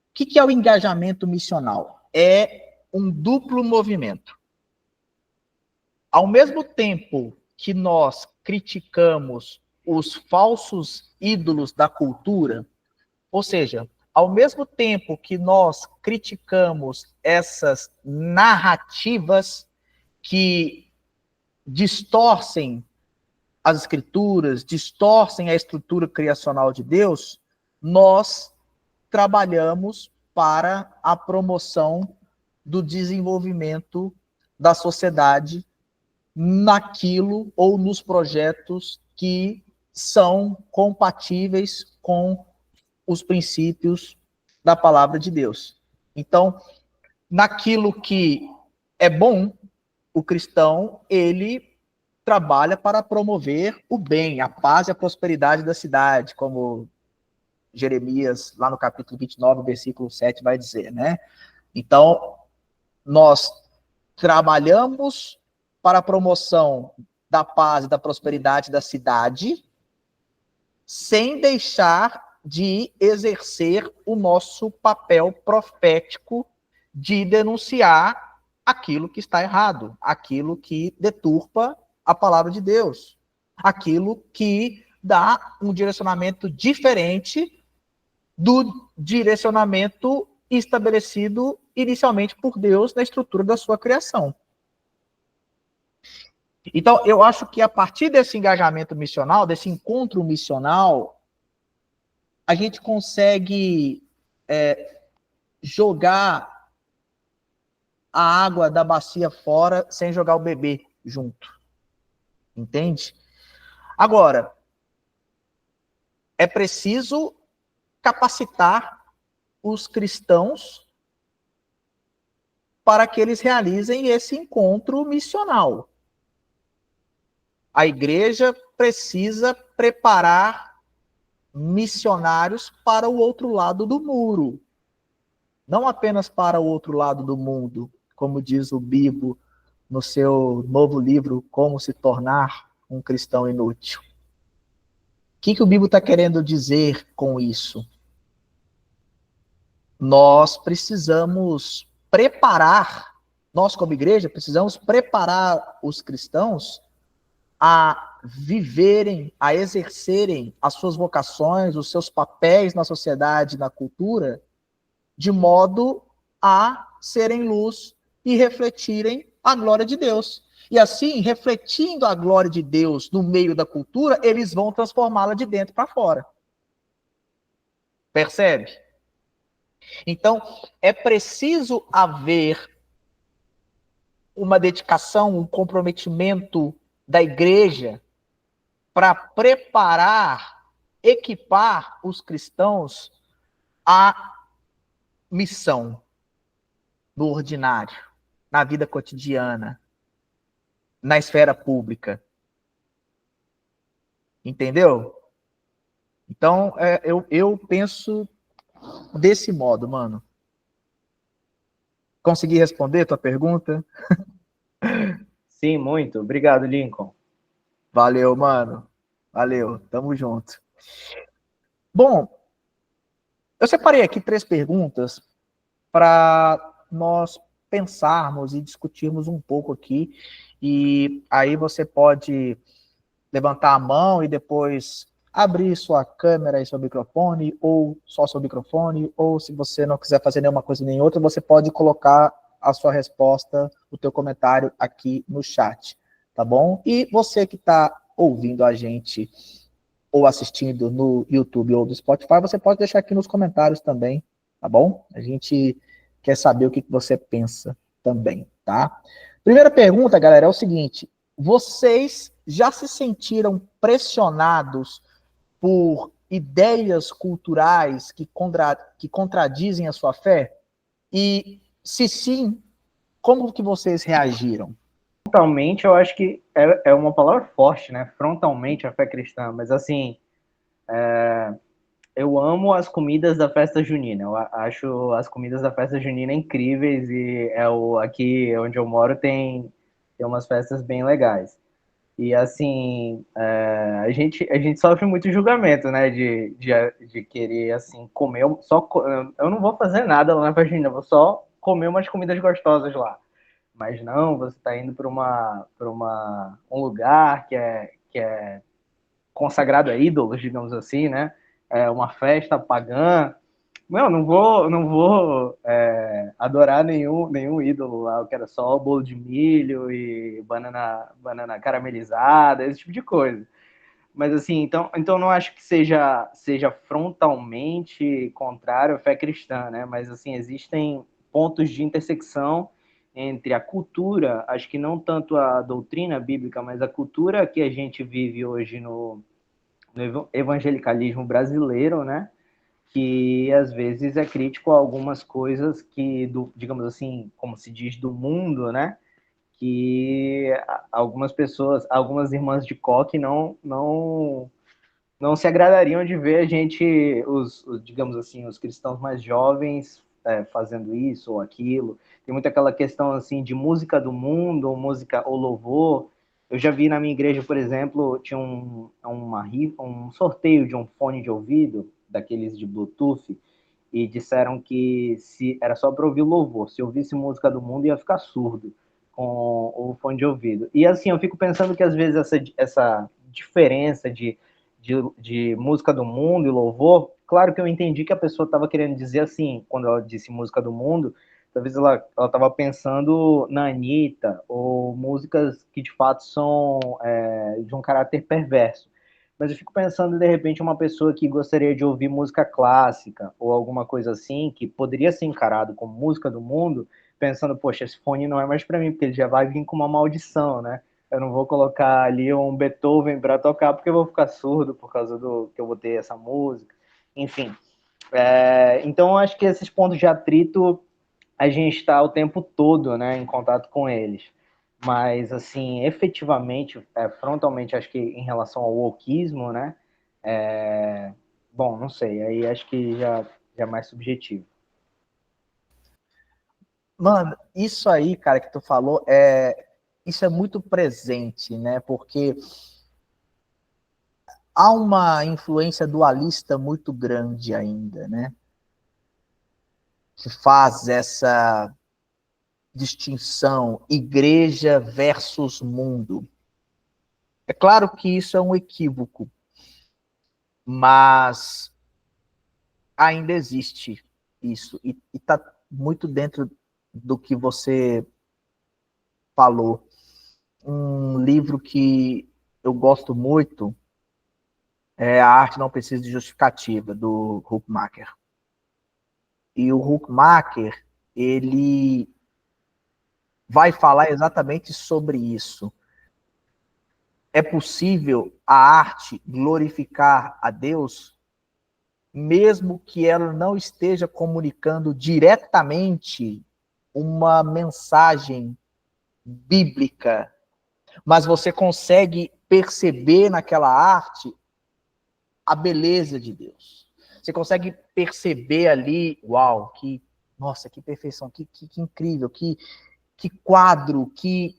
O que é o engajamento missional? É um duplo movimento. Ao mesmo tempo que nós criticamos os falsos ídolos da cultura, ou seja, ao mesmo tempo que nós criticamos essas narrativas que distorcem as escrituras, distorcem a estrutura criacional de Deus, nós trabalhamos para a promoção do desenvolvimento da sociedade naquilo ou nos projetos que são compatíveis com os princípios da palavra de Deus. Então, naquilo que é bom, o cristão, ele trabalha para promover o bem, a paz e a prosperidade da cidade, como Jeremias, lá no capítulo 29, versículo 7, vai dizer, né? Então, nós trabalhamos para a promoção da paz e da prosperidade da cidade, sem deixar de exercer o nosso papel profético de denunciar aquilo que está errado, aquilo que deturpa a palavra de Deus, aquilo que dá um direcionamento diferente do direcionamento estabelecido inicialmente por Deus na estrutura da sua criação. Então, eu acho que a partir desse engajamento missional, desse encontro missional, a gente consegue jogar a água da bacia fora sem jogar o bebê junto. Entende? Agora, é preciso capacitar os cristãos para que eles realizem esse encontro missional. A igreja precisa preparar missionários para o outro lado do muro. Não apenas para o outro lado do mundo, como diz o Bibo no seu novo livro, Como se Tornar um Cristão Inútil. O que o Bibo está querendo dizer com isso? Nós precisamos preparar, nós como igreja, precisamos preparar os cristãos a viverem, a exercerem as suas vocações, os seus papéis na sociedade, na cultura, de modo a serem luz e refletirem a glória de Deus. E assim, refletindo a glória de Deus no meio da cultura, eles vão transformá-la de dentro para fora. Percebe? Então, é preciso haver uma dedicação, um comprometimento da igreja para preparar, equipar os cristãos à missão no ordinário, na vida cotidiana, na esfera pública. Entendeu? Então, eu penso desse modo, mano. Consegui responder a tua pergunta? Sim, muito. Obrigado, Lincoln. Valeu, mano. Valeu. Tamo junto. Bom, eu separei aqui 3 perguntas para nós pensarmos e discutirmos um pouco aqui. E aí você pode levantar a mão e depois abrir sua câmera e seu microfone, ou só seu microfone, ou se você não quiser fazer nenhuma coisa nem outra, você pode colocar a sua resposta, o teu comentário aqui no chat, tá bom? E você que está ouvindo a gente ou assistindo no YouTube ou no Spotify, você pode deixar aqui nos comentários também, tá bom? A gente quer saber o que você pensa também, tá? Primeira pergunta, galera, é o seguinte: vocês já se sentiram pressionados por ideias culturais que contradizem a sua fé? E, se sim, como que vocês reagiram? Frontalmente, eu acho que é uma palavra forte, né? Frontalmente, a fé cristã. Mas, assim, eu amo as comidas da festa junina. Eu acho as comidas da festa junina incríveis e aqui onde eu moro tem umas festas bem legais. E, assim, a gente sofre muito julgamento, né? De querer, assim, comer. Eu não vou fazer nada lá na festa junina, eu vou só comer umas comidas gostosas lá. Mas não, você está indo para um lugar que é consagrado a ídolos, digamos assim, né? É uma festa pagã. Não vou adorar nenhum ídolo lá. Eu quero só bolo de milho e banana caramelizada, esse tipo de coisa. Mas assim, então não acho que seja frontalmente contrário à fé cristã, né? Mas assim, existem pontos de intersecção entre a cultura, acho que não tanto a doutrina bíblica, mas a cultura que a gente vive hoje no evangelicalismo brasileiro, né? Que às vezes é crítico a algumas coisas que, digamos assim, como se diz, do mundo, né? Que algumas pessoas, algumas irmãs de coque não se agradariam de ver a gente, digamos assim, os cristãos mais jovens fazendo isso ou aquilo. Tem muito aquela questão assim de música do mundo, ou música ou louvor. Eu já vi na minha igreja, por exemplo, tinha um sorteio de um fone de ouvido, daqueles de Bluetooth, e disseram que se era só para ouvir louvor, se ouvisse música do mundo ia ficar surdo com o fone de ouvido. E assim, eu fico pensando que às vezes essa diferença de música do mundo e louvor, claro que eu entendi que a pessoa estava querendo dizer assim, quando ela disse música do mundo, talvez ela estava pensando na Anitta, ou músicas que de fato são de um caráter perverso. Mas eu fico pensando, de repente, uma pessoa que gostaria de ouvir música clássica ou alguma coisa assim, que poderia ser encarado como música do mundo, pensando, poxa, esse fone não é mais para mim, porque ele já vai vir com uma maldição, né? Eu não vou colocar ali um Beethoven para tocar, porque eu vou ficar surdo por causa do que eu vou ter essa música. Enfim, então eu acho que esses pontos de atrito a gente está o tempo todo, né, em contato com eles. Mas, assim, efetivamente, frontalmente, acho que em relação ao wokismo, né, bom, não sei, aí acho que já é mais subjetivo. Mano, isso aí, cara, que tu falou, isso é muito presente, né? Porque há uma influência dualista muito grande ainda, né? Que faz essa distinção igreja versus mundo. É claro que isso é um equívoco, mas ainda existe isso e está muito dentro do que você falou. Um livro que eu gosto muito é A Arte Não Precisa de Justificativa, do Huckmacher. E o Huckmacher, ele vai falar exatamente sobre isso. É possível a arte glorificar a Deus, mesmo que ela não esteja comunicando diretamente uma mensagem bíblica, mas você consegue perceber naquela arte a beleza de Deus. Você consegue perceber ali, uau, nossa, que perfeição, que incrível, que quadro, que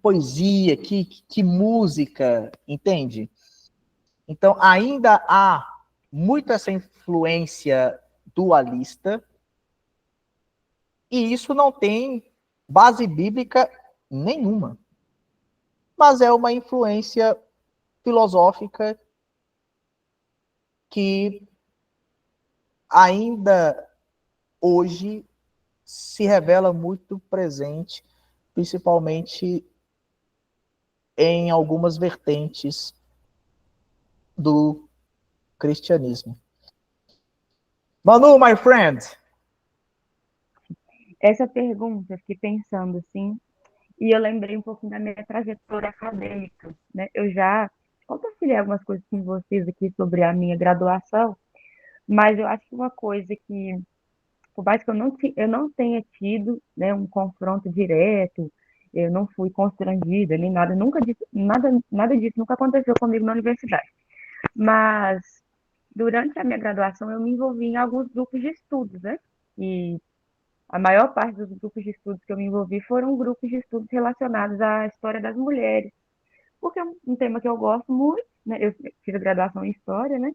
poesia, que música, entende? Então, ainda há muito essa influência dualista, e isso não tem base bíblica nenhuma, mas é uma influência filosófica que ainda hoje se revela muito presente, principalmente em algumas vertentes do cristianismo. Manu, my friend. Essa pergunta, eu fiquei pensando assim, e eu lembrei um pouquinho da minha trajetória acadêmica, né? Eu já compartilhei algumas coisas com vocês aqui sobre a minha graduação, mas eu acho que uma coisa que, por mais que eu não tenha tido, né, um confronto direto, eu não fui constrangida nem nada, nada disso nunca aconteceu comigo na universidade. Mas durante a minha graduação eu me envolvi em alguns grupos de estudos, né? E a maior parte dos grupos de estudos que eu me envolvi foram grupos de estudos relacionados à história das mulheres, porque é um tema que eu gosto muito, né? Eu fiz a graduação em História, né?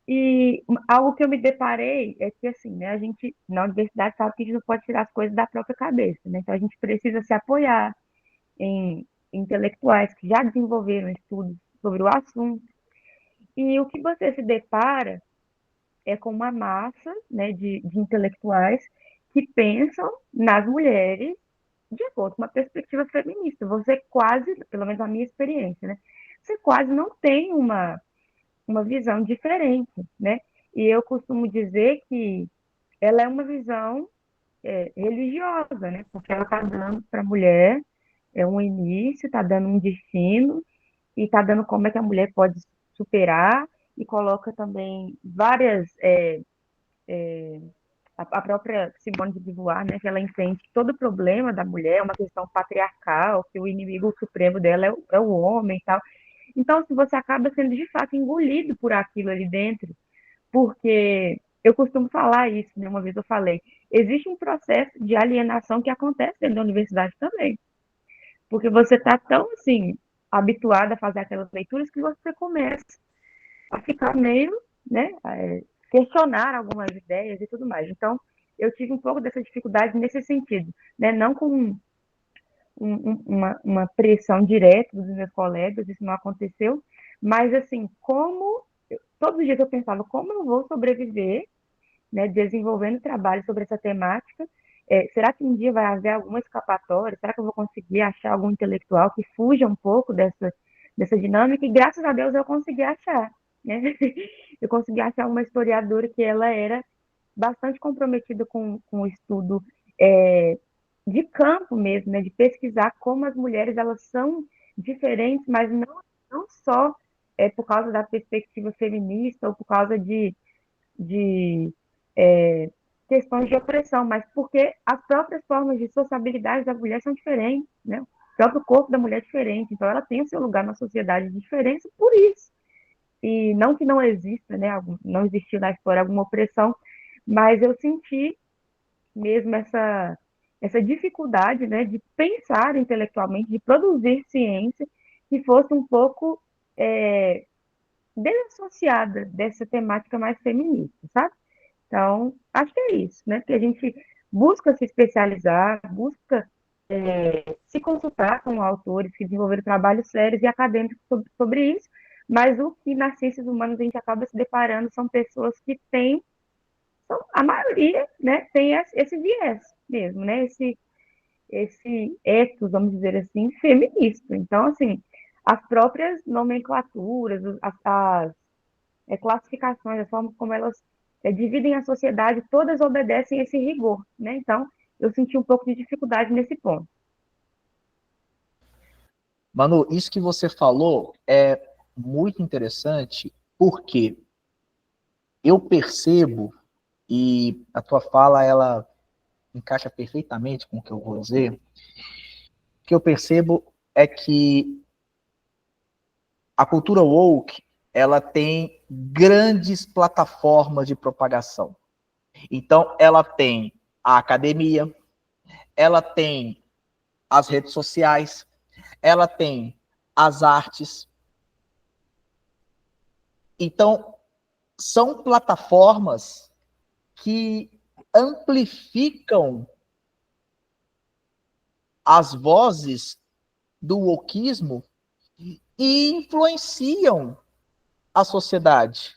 E algo que eu me deparei é que, assim, né, a gente, na universidade, sabe que a gente não pode tirar as coisas da própria cabeça, né? Então, a gente precisa se apoiar em intelectuais que já desenvolveram estudos sobre o assunto. E o que você se depara é com uma massa, né, de intelectuais que pensam nas mulheres de acordo com uma perspectiva feminista. Você quase, pelo menos a minha experiência, né? você quase não tem uma visão diferente, né? E eu costumo dizer que ela é uma visão religiosa, né? Porque ela está dando para a mulher um início, está dando um destino, e está dando como é que a mulher pode superar, e coloca também várias a própria Simone de Beauvoir, né, que ela entende que todo problema da mulher é uma questão patriarcal, que o inimigo supremo dela é o homem e tal. Então, se você acaba sendo de fato engolido por aquilo ali dentro, porque eu costumo falar isso, né, uma vez eu falei, existe um processo de alienação que acontece dentro da universidade também, porque você está tão assim habituado a fazer aquelas leituras que você começa a ficar meio, né, questionar algumas ideias e tudo mais. Então, eu tive um pouco dessa dificuldade nesse sentido, né, não com uma pressão direta dos meus colegas, isso não aconteceu, mas assim, todos os dias eu pensava como eu vou sobreviver, né, desenvolvendo trabalho sobre essa temática. Será que um dia vai haver alguma escapatória? Será que eu vou conseguir achar algum intelectual que fuja um pouco dessa dinâmica? E graças a Deus eu consegui achar, né? Eu consegui achar uma historiadora que ela era bastante comprometida com o estudo de campo mesmo, né? De pesquisar como as mulheres elas são diferentes, mas não só por causa da perspectiva feminista ou por causa de questões de opressão, mas porque as próprias formas de sociabilidade da mulher são diferentes, né? O próprio corpo da mulher é diferente, então ela tem o seu lugar na sociedade de diferença por isso. E não que não exista, né? Não existiu na história alguma opressão, mas eu senti mesmo essa dificuldade, né, de pensar intelectualmente, de produzir ciência que fosse um pouco desassociada dessa temática mais feminista, sabe? Então, acho que é isso, né? Que a gente busca se especializar, busca se consultar com autores que desenvolveram trabalhos sérios e acadêmicos sobre isso, mas o que nas ciências humanas a gente acaba se deparando são pessoas que têm, a maioria, né, tem esse viés mesmo, né? Esse ethos, vamos dizer assim, feminista. Então, assim, as próprias nomenclaturas, as classificações, as formas como elas dividem a sociedade, todas obedecem esse rigor, né? Então, eu senti um pouco de dificuldade nesse ponto. Manu, isso que você falou é muito interessante, porque eu percebo, e a tua fala, ela encaixa perfeitamente com o que eu vou dizer, o que eu percebo é que a cultura woke, ela tem grandes plataformas de propagação. Então, ela tem a academia, ela tem as redes sociais, ela tem as artes. Então, são plataformas que amplificam as vozes do wokismo e influenciam a sociedade.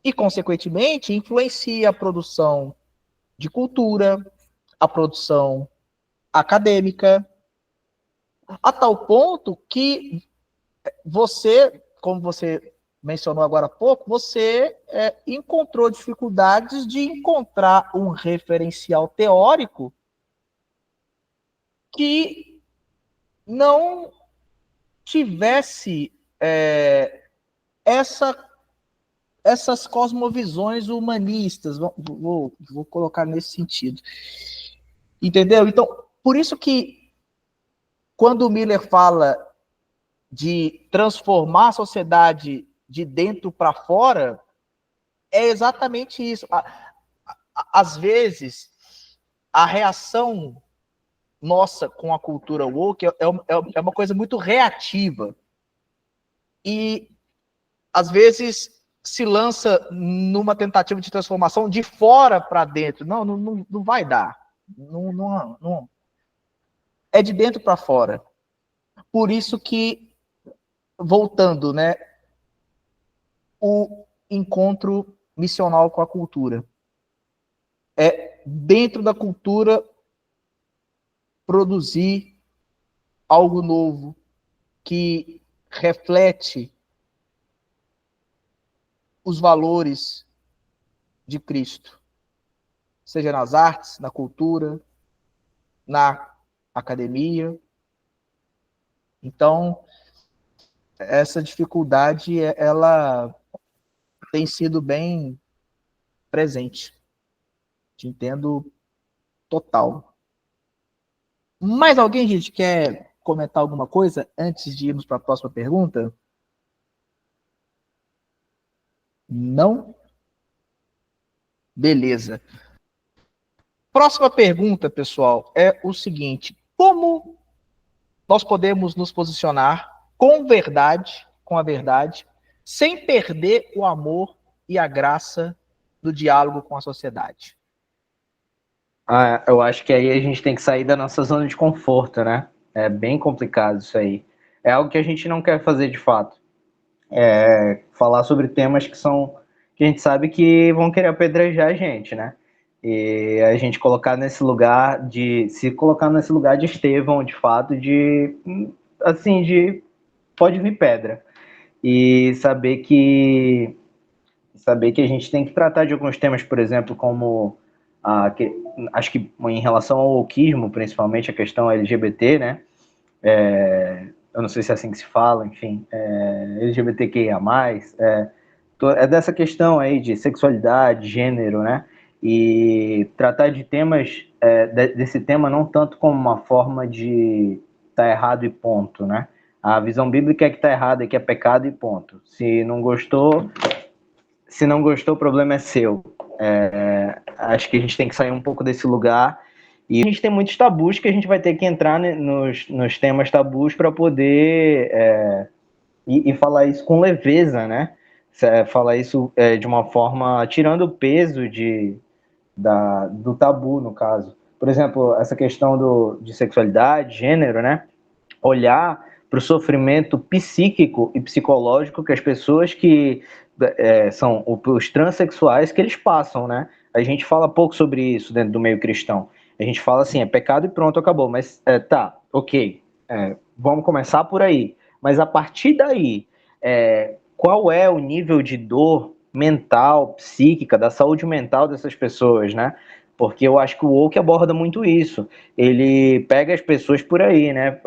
E, consequentemente, influencia a produção de cultura, a produção acadêmica, a tal ponto que você, como você mencionou agora há pouco, você encontrou dificuldades de encontrar um referencial teórico que não tivesse essas cosmovisões humanistas, vou colocar nesse sentido. Entendeu? Então, por isso que quando o Miller fala de transformar a sociedade de dentro para fora, é exatamente isso. Às vezes, a reação nossa com a cultura woke é uma coisa muito reativa. E, às vezes, se lança numa tentativa de transformação de fora para dentro. Não vai dar. Não. É de dentro para fora. Por isso que, voltando, né, o encontro missional com a cultura. É, dentro da cultura, produzir algo novo que reflete os valores de Cristo, seja nas artes, na cultura, na academia. Então, essa dificuldade, ela tem sido bem presente. Te entendo total. Mais alguém, gente, quer comentar alguma coisa antes de irmos para a próxima pergunta? Não? Beleza. Próxima pergunta, pessoal, é o seguinte: como nós podemos nos posicionar com a verdade, sem perder o amor e a graça do diálogo com a sociedade? Eu acho que aí a gente tem que sair da nossa zona de conforto, né? É bem complicado isso aí. É algo que a gente não quer fazer de fato. Falar sobre temas que a gente sabe que vão querer apedrejar a gente, né? E a gente se colocar nesse lugar de Estevão, de fato, de pode vir pedra. E saber que a gente tem que tratar de alguns temas, por exemplo, como acho que em relação ao wokeismo, principalmente a questão LGBT, né? Eu não sei se é assim que se fala, enfim, LGBTQIA+, é dessa questão aí de sexualidade, gênero, né? E tratar de temas, desse tema não tanto como uma forma de tá errado e ponto, né? A visão bíblica é que tá errado, é que é pecado e ponto. Se não gostou, o problema é seu. Acho que a gente tem que sair um pouco desse lugar. E a gente tem muitos tabus que a gente vai ter que entrar, né, nos temas tabus para poder e falar isso com leveza, né? Falar isso de uma forma tirando o peso do tabu, no caso. Por exemplo, essa questão de sexualidade, gênero, né? Olhar para o sofrimento psíquico e psicológico que as pessoas que são os transexuais que eles passam, né? A gente fala pouco sobre isso dentro do meio cristão. A gente fala assim, é pecado e pronto, acabou. Mas tá, ok, vamos começar por aí. Mas a partir daí, qual é o nível de dor mental, psíquica, da saúde mental dessas pessoas, né? Porque eu acho que o woke aborda muito isso. Ele pega as pessoas por aí, né?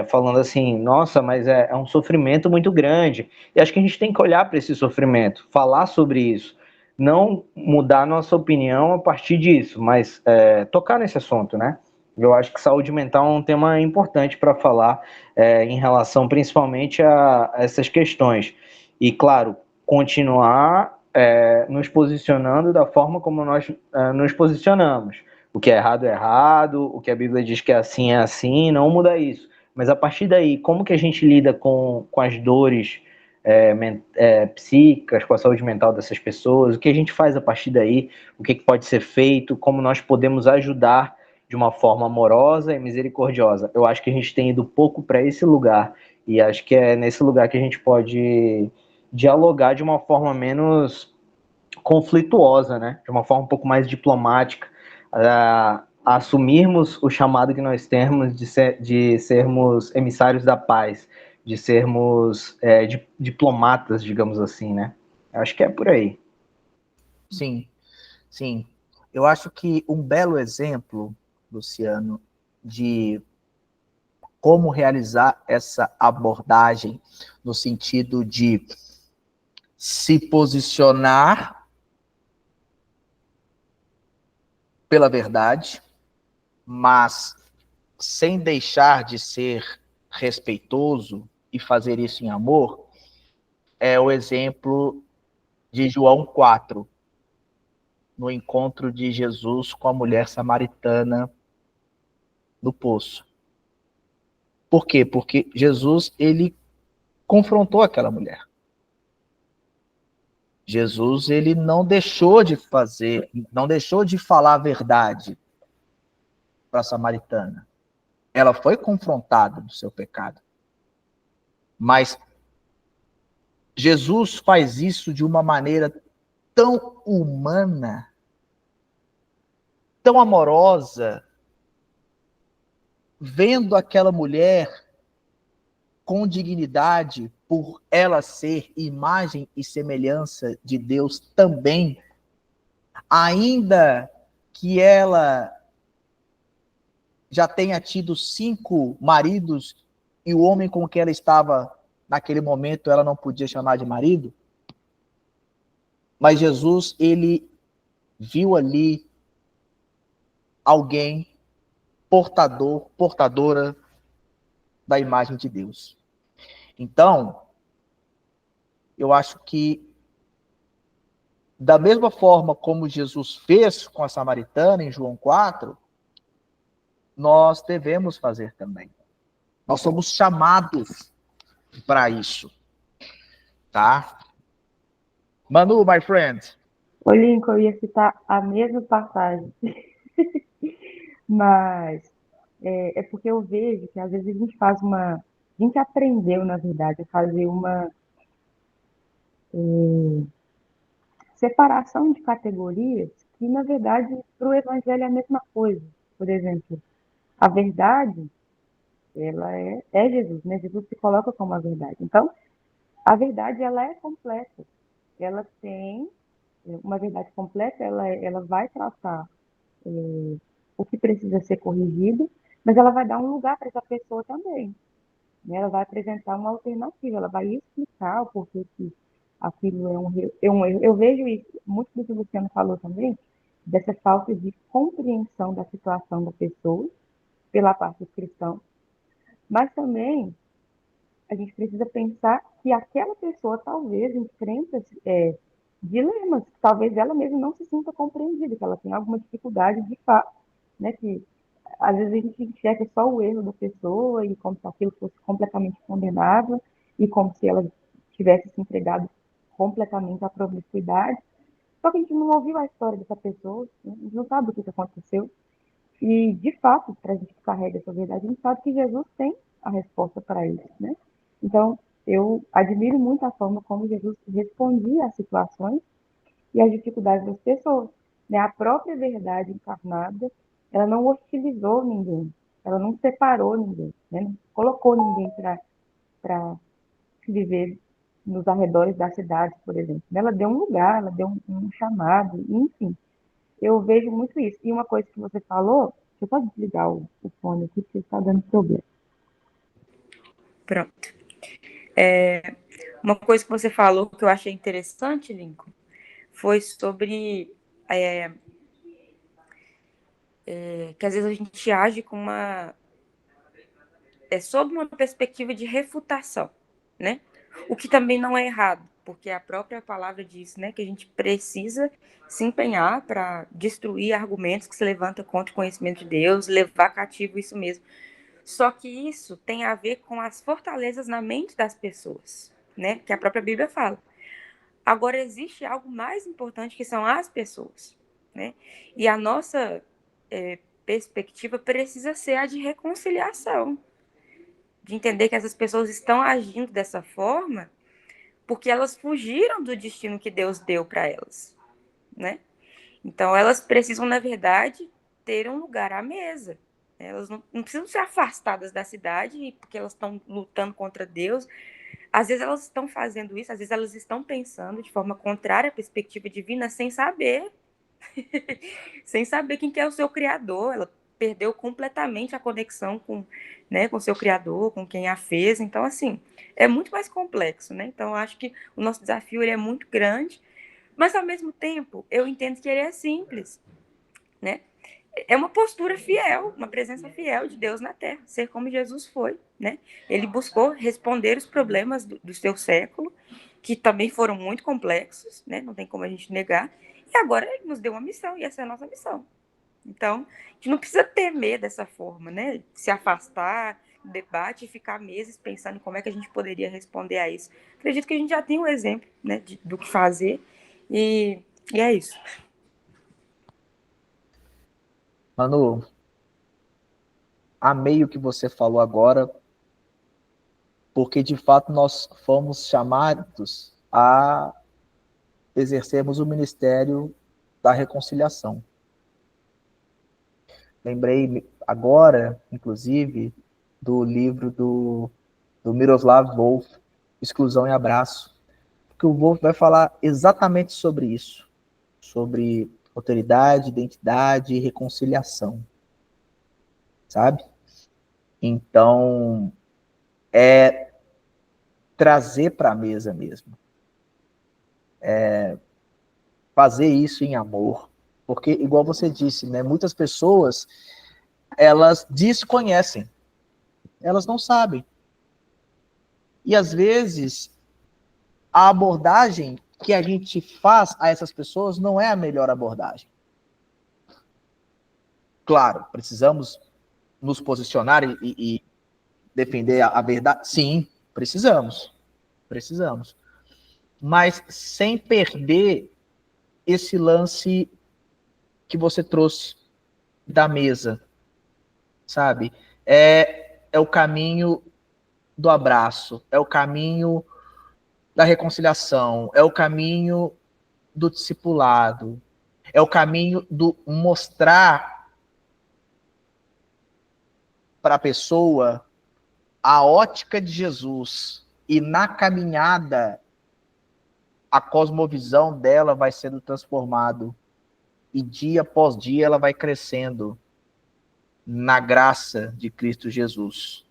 Falando assim, nossa, mas é um sofrimento muito grande. E acho que a gente tem que olhar para esse sofrimento, falar sobre isso. Não mudar nossa opinião a partir disso, mas tocar nesse assunto, né? Eu acho que saúde mental é um tema importante para falar em relação principalmente a essas questões. E, claro, continuar nos posicionando da forma como nós nos posicionamos. O que é errado, o que a Bíblia diz que é assim, não muda isso. Mas a partir daí, como que a gente lida com as dores psíquicas, com a saúde mental dessas pessoas, o que a gente faz a partir daí, o que pode ser feito, como nós podemos ajudar de uma forma amorosa e misericordiosa. Eu acho que a gente tem ido pouco para esse lugar, e acho que é nesse lugar que a gente pode dialogar de uma forma menos conflituosa, né? De uma forma um pouco mais diplomática, assumirmos o chamado que nós temos de sermos emissários da paz, de sermos diplomatas, digamos assim, né? Eu acho que é por aí. Sim, sim. Eu acho que um belo exemplo, Luciano, de como realizar essa abordagem no sentido de se posicionar pela verdade, mas sem deixar de ser respeitoso e fazer isso em amor, é o exemplo de João 4, no encontro de Jesus com a mulher samaritana no poço. Por quê? Porque Jesus, ele confrontou aquela mulher. Jesus, ele não deixou de falar a verdade para a samaritana. Ela foi confrontada do seu pecado. Mas Jesus faz isso de uma maneira tão humana, tão amorosa, vendo aquela mulher com dignidade, por ela ser imagem e semelhança de Deus também, ainda que ela já tenha tido 5 maridos e o homem com quem ela estava naquele momento ela não podia chamar de marido, mas Jesus, ele viu ali alguém portadora da imagem de Deus. Então, eu acho que da mesma forma como Jesus fez com a samaritana em João 4, nós devemos fazer também. Nós somos chamados para isso, tá? Manu, my friend. Ô, Lincoln, eu ia citar a mesma passagem, mas é porque eu vejo que às vezes a gente faz uma. A gente aprendeu, na verdade, a fazer uma separação de categorias que, na verdade, para o Evangelho é a mesma coisa. Por exemplo, a verdade, ela é Jesus, né? Jesus se coloca como a verdade. Então, a verdade, ela é completa. Ela tem uma verdade completa, ela vai tratar o que precisa ser corrigido, mas ela vai dar um lugar para essa pessoa também. Né? Ela vai apresentar uma alternativa, ela vai explicar o porquê que aquilo é um erro. Eu vejo isso, muito do que o Luciano falou também, dessa falta de compreensão da situação da pessoa pela parte dos cristãos, mas também a gente precisa pensar que aquela pessoa talvez enfrenta dilemas, talvez ela mesma não se sinta compreendida, que ela tem alguma dificuldade de fato, né? Que às vezes a gente enxerga só o erro da pessoa e como se aquilo fosse completamente condenável e como se ela tivesse se entregado completamente à promiscuidade. Só que a gente não ouviu a história dessa pessoa, né? A gente não sabe o que aconteceu. E, de fato, para a gente que carrega essa verdade, a gente sabe que Jesus tem a resposta para isso, né? Então, eu admiro muito a forma como Jesus respondia às situações e às dificuldades das pessoas. Né? A própria verdade encarnada, ela não hostilizou ninguém, ela não separou ninguém, né? Não colocou ninguém para viver nos arredores da cidade, por exemplo. Ela deu um lugar, ela deu um chamado, enfim. Eu vejo muito isso. E uma coisa que você falou, deixa eu só desligar o fone aqui, porque está dando problema. Pronto. Uma coisa que você falou que eu achei interessante, Lincoln, foi sobre que às vezes a gente age com sob uma perspectiva de refutação, né? O que também não é errado, porque a própria palavra diz, né, que a gente precisa se empenhar para destruir argumentos que se levantam contra o conhecimento de Deus, levar cativo isso mesmo. Só que isso tem a ver com as fortalezas na mente das pessoas, né? Que a própria Bíblia fala. Agora, existe algo mais importante que são as pessoas, né? E a nossa perspectiva precisa ser a de reconciliação, de entender que essas pessoas estão agindo dessa forma porque elas fugiram do destino que Deus deu para elas, né? Então, elas precisam, na verdade, ter um lugar à mesa. Elas não precisam ser afastadas da cidade porque elas estão lutando contra Deus. Às vezes elas estão fazendo isso, às vezes elas estão pensando de forma contrária à perspectiva divina sem saber. Sem saber quem que é o seu Criador. Ela perdeu completamente a conexão com, né, com o seu Criador, com quem a fez. Então, assim, é muito mais complexo, né? Então, eu acho que o nosso desafio ele é muito grande, mas, ao mesmo tempo, eu entendo que ele é simples, né? É uma postura fiel, uma presença fiel de Deus na Terra, ser como Jesus foi, né? Ele buscou responder os problemas do seu século, que também foram muito complexos, né? Não tem como a gente negar. E agora ele nos deu uma missão, e essa é a nossa missão. Então, a gente não precisa temer dessa forma, né? Se afastar do debate e ficar meses pensando em como é que a gente poderia responder a isso. Acredito que a gente já tem um exemplo, né, do que fazer, e é isso. Manu, amei o que você falou agora, porque de fato nós fomos chamados a exercermos o ministério da reconciliação. Lembrei agora, inclusive, do livro do do Miroslav Volf, Exclusão e Abraço, que o Volf vai falar exatamente sobre isso, sobre autoridade, identidade e reconciliação, sabe? Então, é trazer para a mesa mesmo, fazer isso em amor, porque, igual você disse, né, muitas pessoas, elas desconhecem, elas não sabem, e às vezes a abordagem que a gente faz a essas pessoas não é a melhor abordagem. Claro, precisamos nos posicionar e defender a verdade. Sim, precisamos. Mas sem perder esse lance que você trouxe da mesa, sabe? É o caminho do abraço, é o caminho da reconciliação, é o caminho do discipulado, é o caminho do mostrar para a pessoa a ótica de Jesus, e na caminhada a cosmovisão dela vai sendo transformado, e dia após dia ela vai crescendo na graça de Cristo Jesus.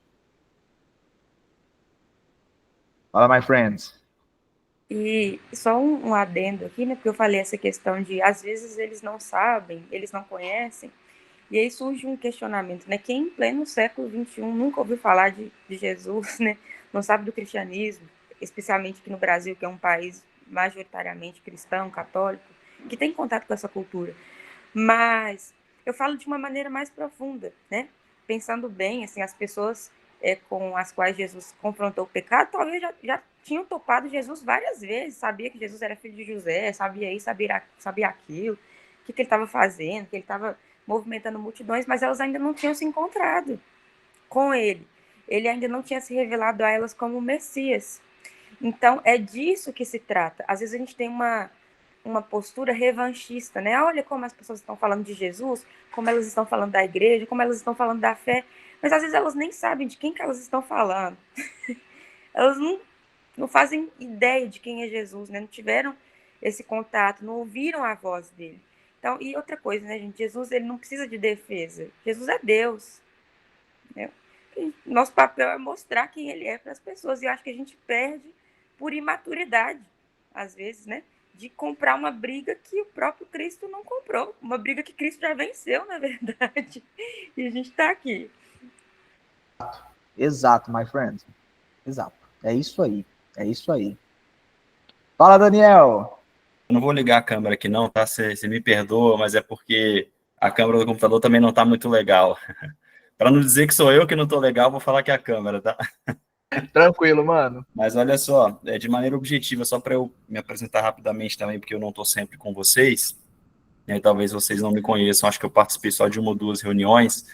Fala, my friends. E só um adendo aqui, né? Porque eu falei essa questão de, às vezes, eles não sabem, eles não conhecem, e aí surge um questionamento, né? Quem em pleno século XXI nunca ouviu falar de Jesus, né? Não sabe do cristianismo, especialmente aqui no Brasil, que é um país majoritariamente cristão, católico, que tem contato com essa cultura. Mas eu falo de uma maneira mais profunda, né? Pensando bem, assim, as pessoas com as quais Jesus confrontou o pecado, talvez já tinham topado Jesus várias vezes, sabia que Jesus era filho de José, sabia isso, sabia aquilo, o que ele estava fazendo, que ele estava movimentando multidões, mas elas ainda não tinham se encontrado com ele. Ele ainda não tinha se revelado a elas como Messias. Então, é disso que se trata. Às vezes a gente tem uma postura revanchista, né? Olha como as pessoas estão falando de Jesus, como elas estão falando da igreja, como elas estão falando da fé, mas às vezes elas nem sabem de quem que elas estão falando. Elas não fazem ideia de quem é Jesus, né? Não tiveram esse contato, não ouviram a voz dele. Então, e outra coisa, né, gente? Jesus, ele não precisa de defesa. Jesus é Deus, né? Nosso papel é mostrar quem ele é para as pessoas. E eu acho que a gente perde por imaturidade, às vezes, né? De comprar uma briga que o próprio Cristo não comprou. Uma briga que Cristo já venceu, na verdade. E a gente está aqui. Exato, my friend. Exato. É isso aí. É isso aí. Fala, Daniel. Eu não vou ligar a câmera aqui não, tá? Você me perdoa, mas é porque a câmera do computador também não tá muito legal. Para não dizer que sou eu que não tô legal, vou falar que é a câmera, tá? Tranquilo, mano. Mas olha só, de maneira objetiva, só para eu me apresentar rapidamente também, porque eu não tô sempre com vocês, né? Talvez vocês não me conheçam, acho que eu participei só de uma ou duas reuniões,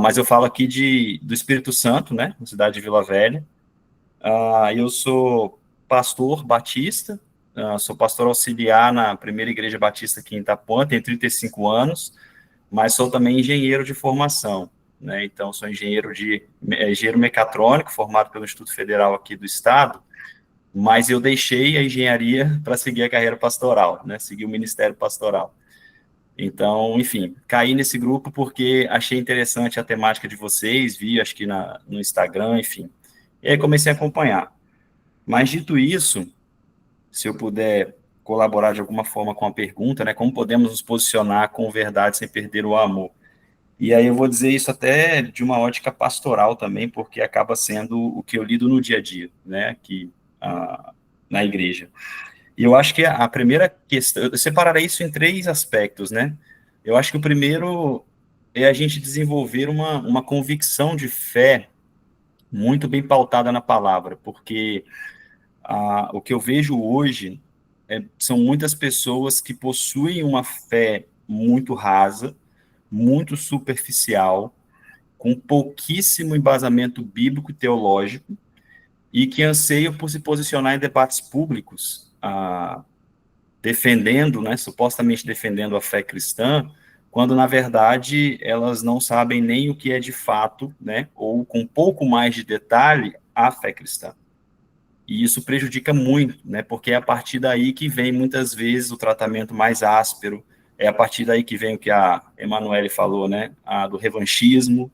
mas eu falo aqui do Espírito Santo, né? Na cidade de Vila Velha. Eu sou pastor batista, sou pastor auxiliar na primeira igreja batista aqui em Itapuã, tenho 35 anos, mas sou também engenheiro de formação, né? Então, sou engenheiro mecatrônico, formado pelo Instituto Federal aqui do Estado, mas eu deixei a engenharia para seguir a carreira pastoral, né? Seguir o ministério pastoral. Então, enfim, caí nesse grupo porque achei interessante a temática de vocês, vi, acho que no Instagram, enfim. E aí comecei a acompanhar. Mas, dito isso, se eu puder colaborar de alguma forma com a pergunta, né, como podemos nos posicionar com verdade sem perder o amor? E aí eu vou dizer isso até de uma ótica pastoral também, porque acaba sendo o que eu lido no dia a dia, né, aqui na igreja. E eu acho que a primeira questão, eu separarei isso em três aspectos, né? Eu acho que o primeiro é a gente desenvolver uma convicção de fé muito bem pautada na palavra, porque o que eu vejo hoje são muitas pessoas que possuem uma fé muito rasa, muito superficial, com pouquíssimo embasamento bíblico e teológico, e que anseiam por se posicionar em debates públicos, defendendo, né, supostamente defendendo a fé cristã, quando, na verdade, elas não sabem nem o que é de fato, né, ou com um pouco mais de detalhe, à fé cristã. E isso prejudica muito, né? Porque é a partir daí que vem, muitas vezes, o tratamento mais áspero, é a partir daí que vem o que a Emanuele falou, né? Do revanchismo,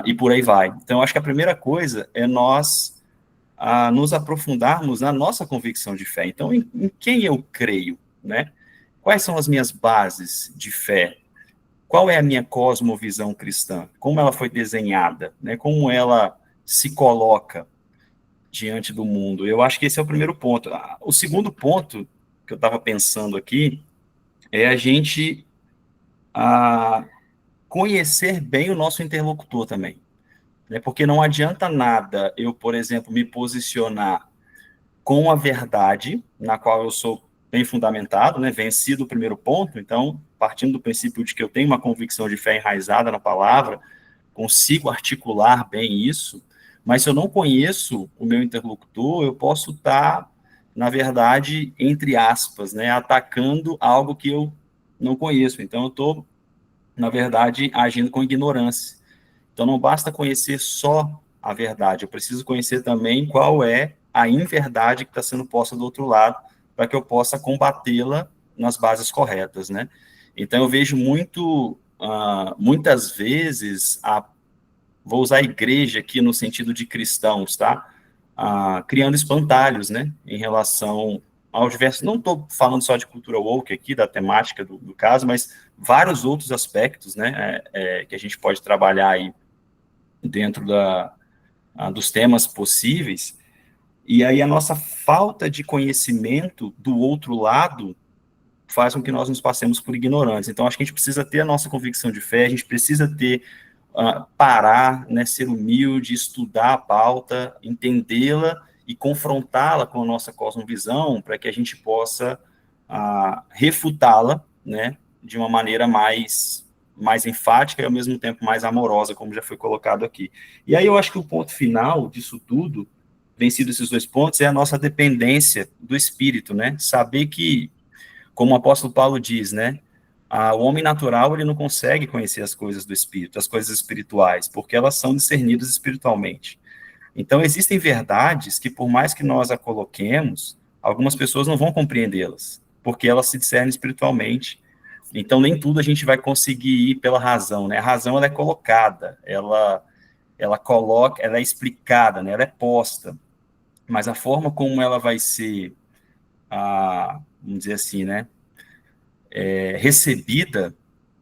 e por aí vai. Então, acho que a primeira coisa é nós nos aprofundarmos na nossa convicção de fé. Então, em quem eu creio, né? Quais são as minhas bases de fé? Qual é a minha cosmovisão cristã? Como ela foi desenhada, né? Como ela se coloca diante do mundo? Eu acho que esse é o primeiro ponto. O segundo ponto que eu estava pensando aqui é a gente conhecer bem o nosso interlocutor também, né? Porque não adianta nada eu, por exemplo, me posicionar com a verdade, na qual eu sou bem fundamentado, né? Vencido o primeiro ponto, então, partindo do princípio de que eu tenho uma convicção de fé enraizada na palavra, consigo articular bem isso, mas se eu não conheço o meu interlocutor, eu posso estar, na verdade, entre aspas, né, atacando algo que eu não conheço. Então, eu estou, na verdade, agindo com ignorância. Então, não basta conhecer só a verdade, eu preciso conhecer também qual é a inverdade que está sendo posta do outro lado, para que eu possa combatê-la nas bases corretas, né? Então, eu vejo muitas vezes, vou usar a igreja aqui no sentido de cristãos, tá? Criando espantalhos, né? Em relação ao diverso. Não estou falando só de cultura woke aqui, da temática do caso, mas vários outros aspectos, né? Que a gente pode trabalhar aí dentro dos temas possíveis. E aí a nossa falta de conhecimento do outro lado faz com que nós nos passemos por ignorantes. Então, acho que a gente precisa ter a nossa convicção de fé, a gente precisa ter, parar, né, ser humilde, estudar a pauta, entendê-la e confrontá-la com a nossa cosmovisão, para que a gente possa refutá-la, né, de uma maneira mais enfática e, ao mesmo tempo, mais amorosa, como já foi colocado aqui. E aí eu acho que o ponto final disso tudo, vencido esses dois pontos, é a nossa dependência do Espírito, né? Saber que, como o apóstolo Paulo diz, né? O homem natural, ele não consegue conhecer as coisas do Espírito, as coisas espirituais, porque elas são discernidas espiritualmente. Então, existem verdades que, por mais que nós a coloquemos, algumas pessoas não vão compreendê-las, porque elas se discernem espiritualmente. Então, nem tudo a gente vai conseguir ir pela razão, né? A razão, ela é colocada, ela é explicada, né? Ela é posta, mas a forma como ela vai ser, vamos dizer assim, né? Recebida,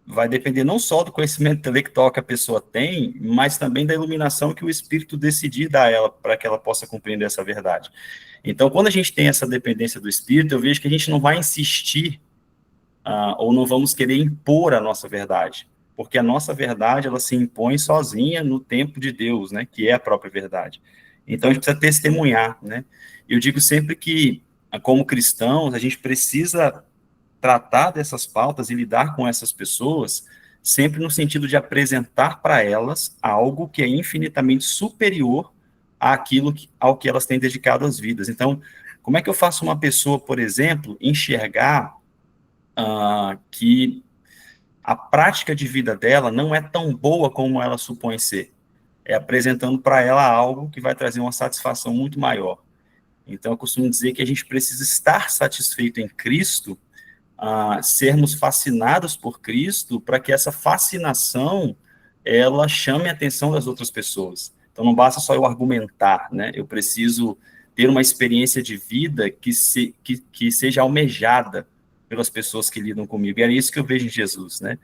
vai depender não só do conhecimento intelectual que a pessoa tem, mas também da iluminação que o Espírito decidir dar a ela, para que ela possa compreender essa verdade. Então, quando a gente tem essa dependência do Espírito, eu vejo que a gente não vai insistir, ou não vamos querer impor a nossa verdade, porque a nossa verdade, ela se impõe sozinha no tempo de Deus, né, que é a própria verdade. Então, a gente precisa testemunhar, né? Eu digo sempre que, como cristãos, a gente precisa tratar dessas pautas e lidar com essas pessoas sempre no sentido de apresentar para elas algo que é infinitamente superior ao que elas têm dedicado às vidas. Então, como é que eu faço uma pessoa, por exemplo, enxergar que a prática de vida dela não é tão boa como ela supõe ser? É apresentando para ela algo que vai trazer uma satisfação muito maior. Então, eu costumo dizer que a gente precisa estar satisfeito em Cristo, sermos fascinados por Cristo, para que essa fascinação, ela chame a atenção das outras pessoas. Então, não basta só eu argumentar, né? Eu preciso ter uma experiência de vida que seja almejada pelas pessoas que lidam comigo. E é isso que eu vejo em Jesus, né?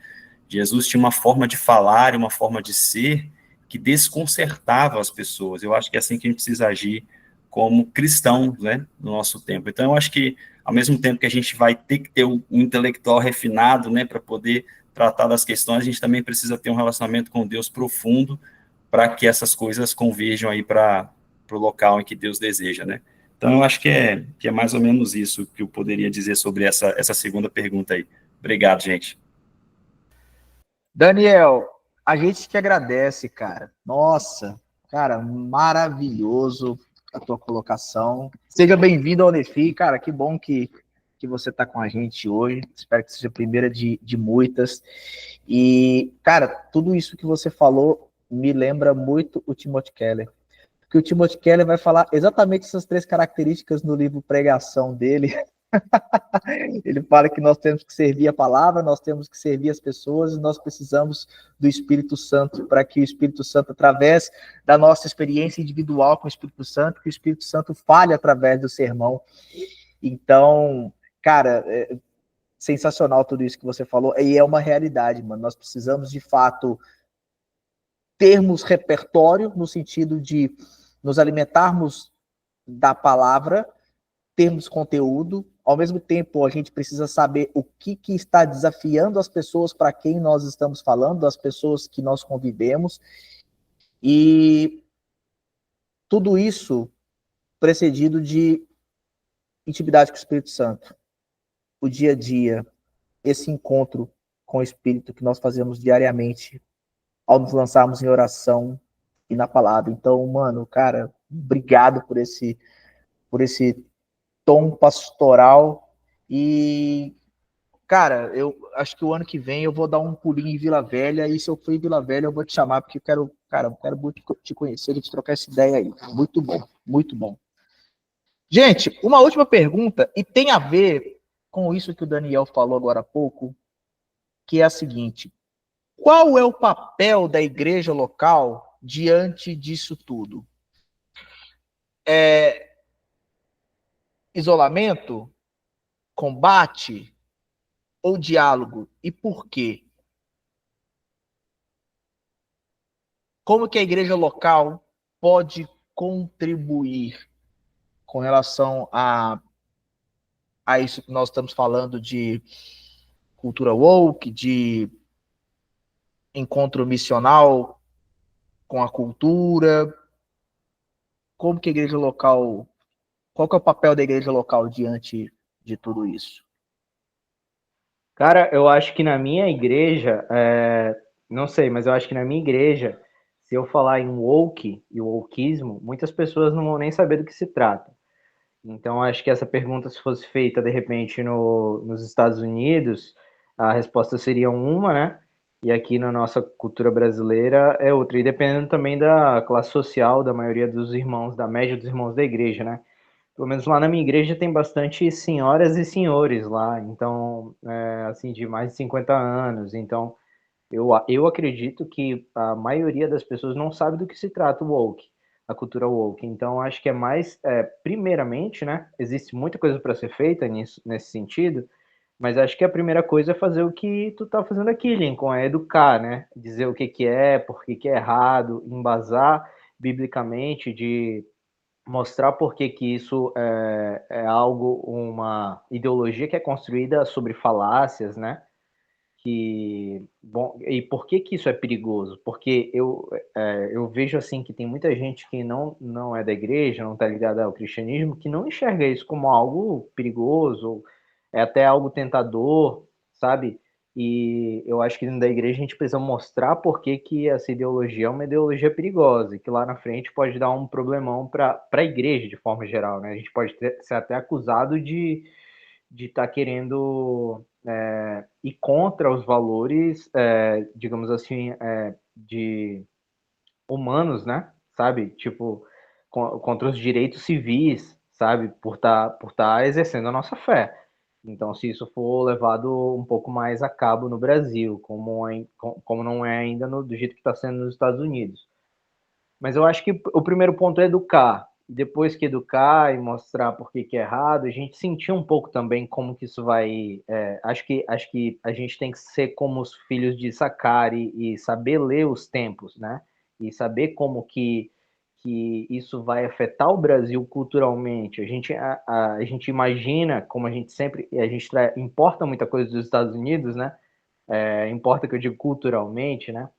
Jesus tinha uma forma de falar, uma forma de ser, que desconcertava as pessoas. Eu acho que é assim que a gente precisa agir como cristão, né, no nosso tempo. Então, eu acho que, ao mesmo tempo que a gente vai ter que ter um intelectual refinado, né, para poder tratar das questões, a gente também precisa ter um relacionamento com Deus profundo, para que essas coisas converjam aí para o local em que Deus deseja, né. Então, eu acho que é mais ou menos isso que eu poderia dizer sobre essa segunda pergunta aí. Obrigado, gente. Daniel, a gente que agradece, cara. Nossa, cara, maravilhoso a tua colocação. Seja bem-vindo ao Nefi, cara. Que bom que você está com a gente hoje. Espero que seja a primeira de muitas. E, cara, tudo isso que você falou me lembra muito o Timothy Keller. que o Timothy Keller vai falar exatamente essas 3 características no livro Pregação dele. Ele fala que nós temos que servir a palavra, nós temos que servir as pessoas, e nós precisamos do Espírito Santo, para que o Espírito Santo, através da nossa experiência individual com o Espírito Santo, que o Espírito Santo fale através do sermão. Então, cara, sensacional tudo isso que você falou, e é uma realidade, mano. Nós precisamos, de fato, termos repertório, no sentido de nos alimentarmos da palavra, termos conteúdo. Ao mesmo tempo, a gente precisa saber o que está desafiando as pessoas para quem nós estamos falando, as pessoas que nós convivemos, e tudo isso precedido de intimidade com o Espírito Santo. O dia a dia, esse encontro com o Espírito que nós fazemos diariamente, ao nos lançarmos em oração e na palavra. Então, mano, cara, obrigado por esse tom pastoral. E, cara, eu acho que o ano que vem eu vou dar um pulinho em Vila Velha, e se eu for em Vila Velha eu vou te chamar, porque eu quero muito te conhecer e te trocar essa ideia aí. Muito bom, muito bom. Gente, uma última pergunta, e tem a ver com isso que o Daniel falou agora há pouco, que é a seguinte: qual é o papel da igreja local diante disso tudo? Isolamento? Combate? Ou diálogo? E por quê? Como que a igreja local pode contribuir com relação a isso que nós estamos falando de cultura woke, de encontro missional com a cultura? Como que a igreja local, qual que é o papel da igreja local diante de tudo isso? Cara, eu acho que na minha igreja, não sei, mas eu acho que na minha igreja, se eu falar em woke e wokeismo, muitas pessoas não vão nem saber do que se trata. Então, acho que essa pergunta, se fosse feita, de repente, nos Estados Unidos, a resposta seria uma, né? E aqui na nossa cultura brasileira é outra. E dependendo também da classe social da maioria dos irmãos, da média dos irmãos da igreja, né? Pelo menos lá na minha igreja tem bastante senhoras e senhores lá, então, assim, de mais de 50 anos. Então, eu acredito que a maioria das pessoas não sabe do que se trata o woke, a cultura woke. Então, acho que é mais, primeiramente, né? Existe muita coisa para ser feita nesse sentido, mas acho que a primeira coisa é fazer o que tu tá fazendo aqui, Lincoln, é educar, né? Dizer o que que é, por que que é errado, embasar biblicamente, de mostrar por que que isso é algo, uma ideologia que é construída sobre falácias, né? Bom, e por que que isso é perigoso? Porque eu vejo assim que tem muita gente que não é da igreja, não está ligada ao cristianismo, que não enxerga isso como algo perigoso, é até algo tentador, sabe? E eu acho que dentro da igreja a gente precisa mostrar por que que essa ideologia é uma ideologia perigosa e que lá na frente pode dar um problemão para a igreja de forma geral, né? A gente pode ser até acusado de estar querendo ir contra os valores, digamos assim, de humanos, né? Sabe? Tipo, contra os direitos civis, sabe? Por tá exercendo a nossa fé. Então, se isso for levado um pouco mais a cabo no Brasil, como não é ainda do jeito que está sendo nos Estados Unidos. Mas eu acho que o primeiro ponto é educar. Depois que educar e mostrar por que que é errado, a gente sentir um pouco também como que isso vai. Acho que a gente tem que ser como os filhos de Sacari e saber ler os tempos, né? E saber como que isso vai afetar o Brasil culturalmente. A gente imagina, como a gente importa muita coisa dos Estados Unidos, né? Importa que eu digo culturalmente, né?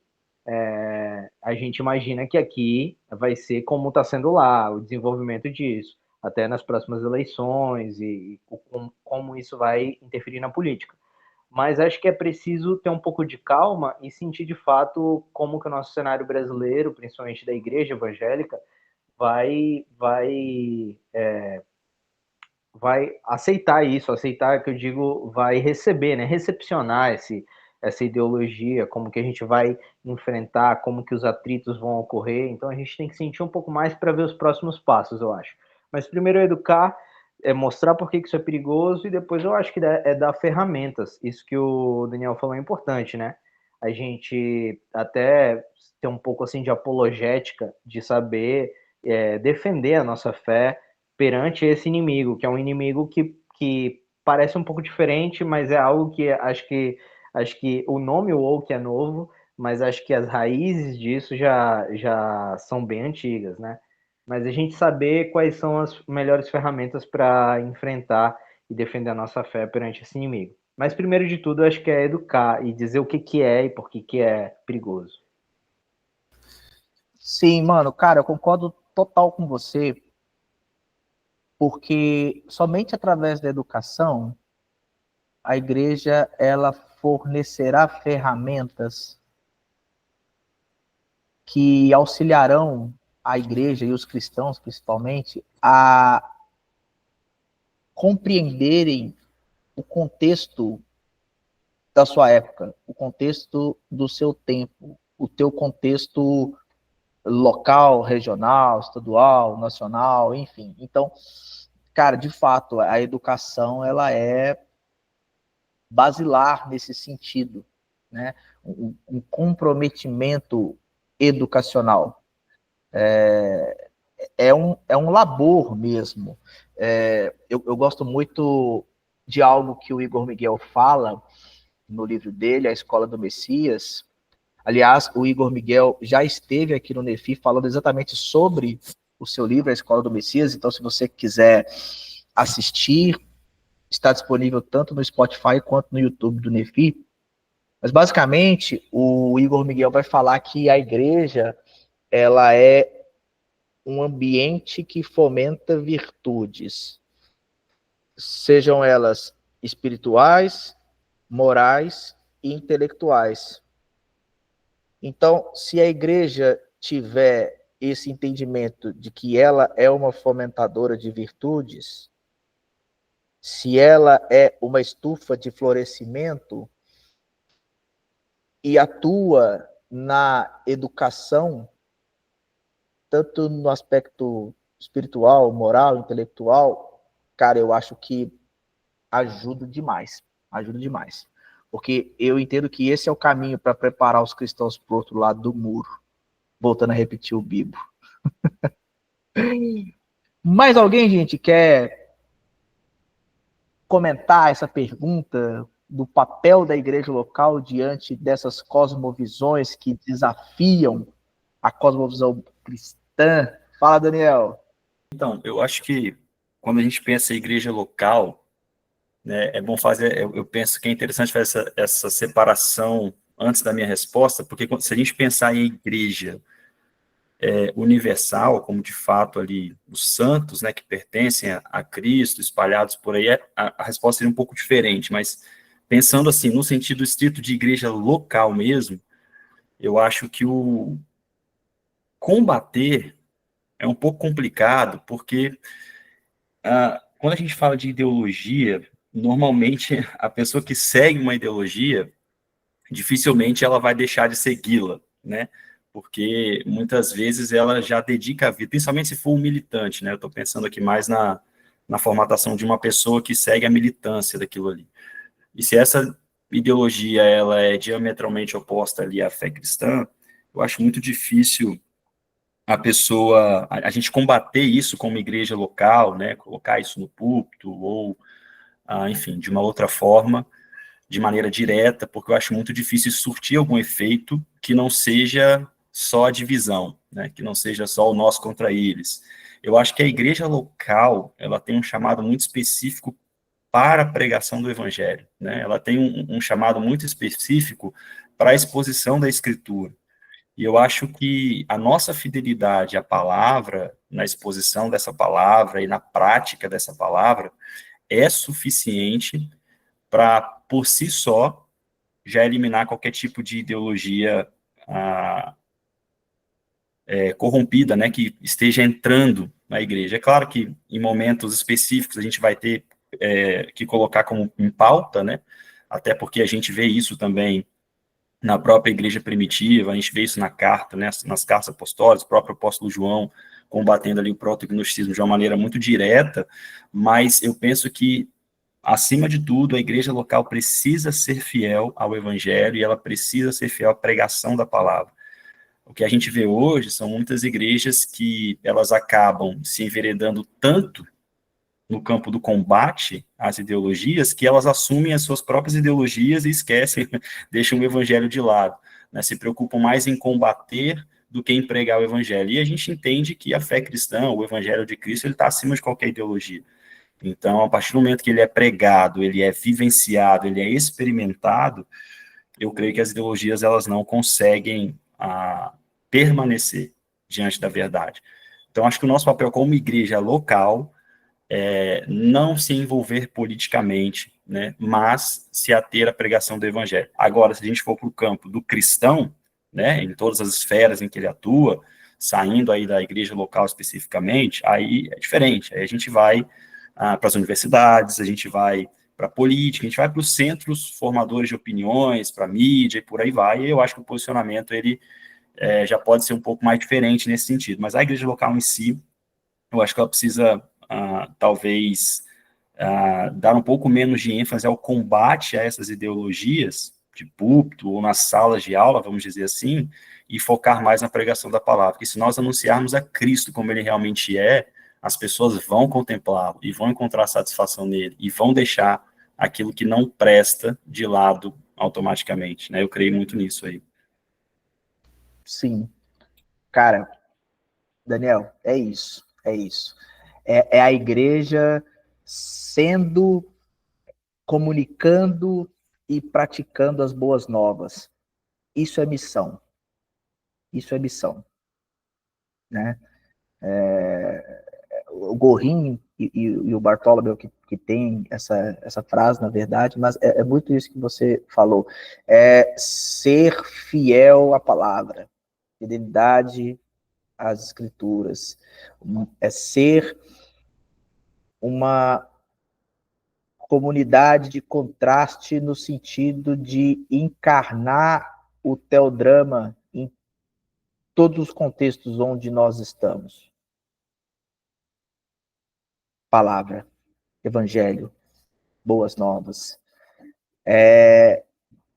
A gente imagina que aqui vai ser como está sendo lá, o desenvolvimento disso, até nas próximas eleições e como isso vai interferir na política. Mas acho que é preciso ter um pouco de calma e sentir de fato como que o nosso cenário brasileiro, principalmente da igreja evangélica, vai aceitar isso, aceitar que eu digo, vai receber, né, recepcionar essa ideologia, como que a gente vai enfrentar, como que os atritos vão ocorrer. Então a gente tem que sentir um pouco mais para ver os próximos passos, eu acho. Mas primeiro é educar, é mostrar por que isso é perigoso, e depois eu acho que é dar ferramentas. Isso que o Daniel falou é importante, né? A gente até ter um pouco assim de apologética, de saber defender a nossa fé perante esse inimigo, que é um inimigo que parece um pouco diferente, mas é algo que acho que o nome woke é novo, mas acho que as raízes disso já são bem antigas, né? Mas a gente saber quais são as melhores ferramentas para enfrentar e defender a nossa fé perante esse inimigo. Mas primeiro de tudo, acho que é educar e dizer o que é e por que é perigoso. Sim, mano, cara, eu concordo total com você, porque somente através da educação a igreja ela fornecerá ferramentas que auxiliarão a igreja e os cristãos, principalmente, a compreenderem o contexto da sua época, o contexto do seu tempo, o teu contexto local, regional, estadual, nacional, enfim. Então, cara, de fato, a educação ela é basilar nesse sentido, né? Um comprometimento educacional. É um labor mesmo. Eu gosto muito de algo que o Igor Miguel fala no livro dele, A Escola do Messias. Aliás, o Igor Miguel já esteve aqui no Nefi falando exatamente sobre o seu livro, A Escola do Messias. Então, se você quiser assistir, está disponível tanto no Spotify quanto no YouTube do Nefi. Mas, basicamente, o Igor Miguel vai falar que a igreja ela é um ambiente que fomenta virtudes, sejam elas espirituais, morais e intelectuais. Então, se a igreja tiver esse entendimento de que ela é uma fomentadora de virtudes, se ela é uma estufa de florescimento e atua na educação, tanto no aspecto espiritual, moral, intelectual, cara, eu acho que ajuda demais. Ajuda demais. Porque eu entendo que esse é o caminho para preparar os cristãos para o outro lado do muro. Voltando a repetir o Bibo. Mais alguém, gente, quer comentar essa pergunta do papel da igreja local diante dessas cosmovisões que desafiam a cosmovisão cristã? Fala, Daniel. Então, eu acho que quando a gente pensa em igreja local, né, é bom fazer, eu penso que é interessante fazer essa separação antes da minha resposta, porque se a gente pensar em igreja universal, como de fato ali os santos, né, que pertencem a Cristo, espalhados por aí, a resposta seria um pouco diferente, mas pensando assim, no sentido estrito de igreja local mesmo, eu acho que o combater é um pouco complicado, porque quando a gente fala de ideologia, normalmente a pessoa que segue uma ideologia, dificilmente ela vai deixar de segui-la, né? Porque muitas vezes ela já dedica a vida, principalmente se for um militante, né? Eu estou pensando aqui mais na formatação de uma pessoa que segue a militância daquilo ali. E se essa ideologia ela é diametralmente oposta ali à fé cristã, eu acho muito difícil a gente combater isso como igreja local, né? Colocar isso no púlpito ou, enfim, de uma outra forma, de maneira direta, porque eu acho muito difícil surtir algum efeito que não seja só a divisão, né? Que não seja só o nós contra eles. Eu acho que a igreja local, ela tem um chamado muito específico para a pregação do evangelho, né? Ela tem um chamado muito específico para a exposição da escritura. E eu acho que a nossa fidelidade à palavra, na exposição dessa palavra e na prática dessa palavra, é suficiente para, por si só, já eliminar qualquer tipo de ideologia corrompida, né, que esteja entrando na igreja. É claro que em momentos específicos a gente vai ter que colocar como em pauta, né, até porque a gente vê isso também na própria igreja primitiva, a gente vê isso na carta, né, nas cartas apostólicas, o próprio apóstolo João combatendo ali o proto-gnosticismo de uma maneira muito direta, mas eu penso que, acima de tudo, a igreja local precisa ser fiel ao evangelho e ela precisa ser fiel à pregação da palavra. O que a gente vê hoje são muitas igrejas que elas acabam se enveredando tanto no campo do combate às ideologias, que elas assumem as suas próprias ideologias e esquecem, deixam o evangelho de lado, né? Se preocupam mais em combater do que em pregar o evangelho. E a gente entende que a fé cristã, o evangelho de Cristo, ele está acima de qualquer ideologia. Então, a partir do momento que ele é pregado, ele é vivenciado, ele é experimentado, eu creio que as ideologias elas não conseguem permanecer diante da verdade. Então, acho que o nosso papel como igreja local não se envolver politicamente, né, mas se ater à pregação do evangelho. Agora, se a gente for para o campo do cristão, né, em todas as esferas em que ele atua, saindo aí da igreja local especificamente, aí é diferente. Aí a gente vai para as universidades, a gente vai para a política, a gente vai para os centros formadores de opiniões, para a mídia e por aí vai, e eu acho que o posicionamento ele já pode ser um pouco mais diferente nesse sentido. Mas a igreja local em si, eu acho que ela precisa talvez dar um pouco menos de ênfase ao combate a essas ideologias de púlpito ou nas salas de aula, vamos dizer assim, e focar mais na pregação da palavra. Porque se nós anunciarmos a Cristo como ele realmente é, as pessoas vão contemplá-lo e vão encontrar satisfação nele e vão deixar aquilo que não presta de lado automaticamente, né? Eu creio muito nisso aí. Sim. Cara, Daniel, é isso. É a igreja comunicando e praticando as boas novas. Isso é missão. Né? O Gorrinho e o Bartolomeu que tem essa frase, na verdade, mas é muito isso que você falou. É ser fiel à palavra, fidelidade às escrituras, é ser uma comunidade de contraste no sentido de encarnar o teodrama em todos os contextos onde nós estamos. Palavra, evangelho, boas novas.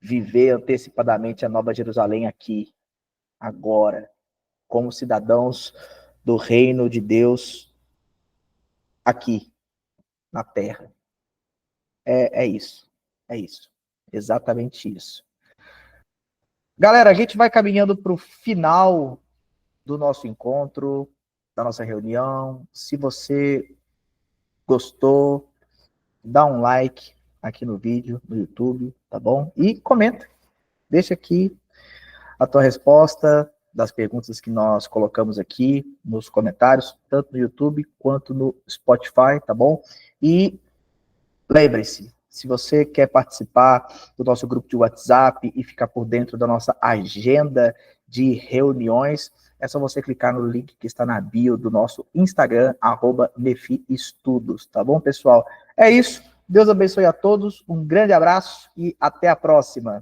Viver antecipadamente a Nova Jerusalém aqui, agora, como cidadãos do reino de Deus aqui, na terra. É isso. Exatamente isso. Galera, a gente vai caminhando para o final do nosso encontro, da nossa reunião. Se você gostou, dá um like aqui no vídeo, no YouTube, tá bom? E comenta. Deixa aqui a tua resposta das perguntas que nós colocamos aqui nos comentários, tanto no YouTube quanto no Spotify, tá bom? E lembre-se, se você quer participar do nosso grupo de WhatsApp e ficar por dentro da nossa agenda de reuniões, é só você clicar no link que está na bio do nosso Instagram, @NefiEstudos, tá bom, pessoal? É isso. Deus abençoe a todos, um grande abraço e até a próxima.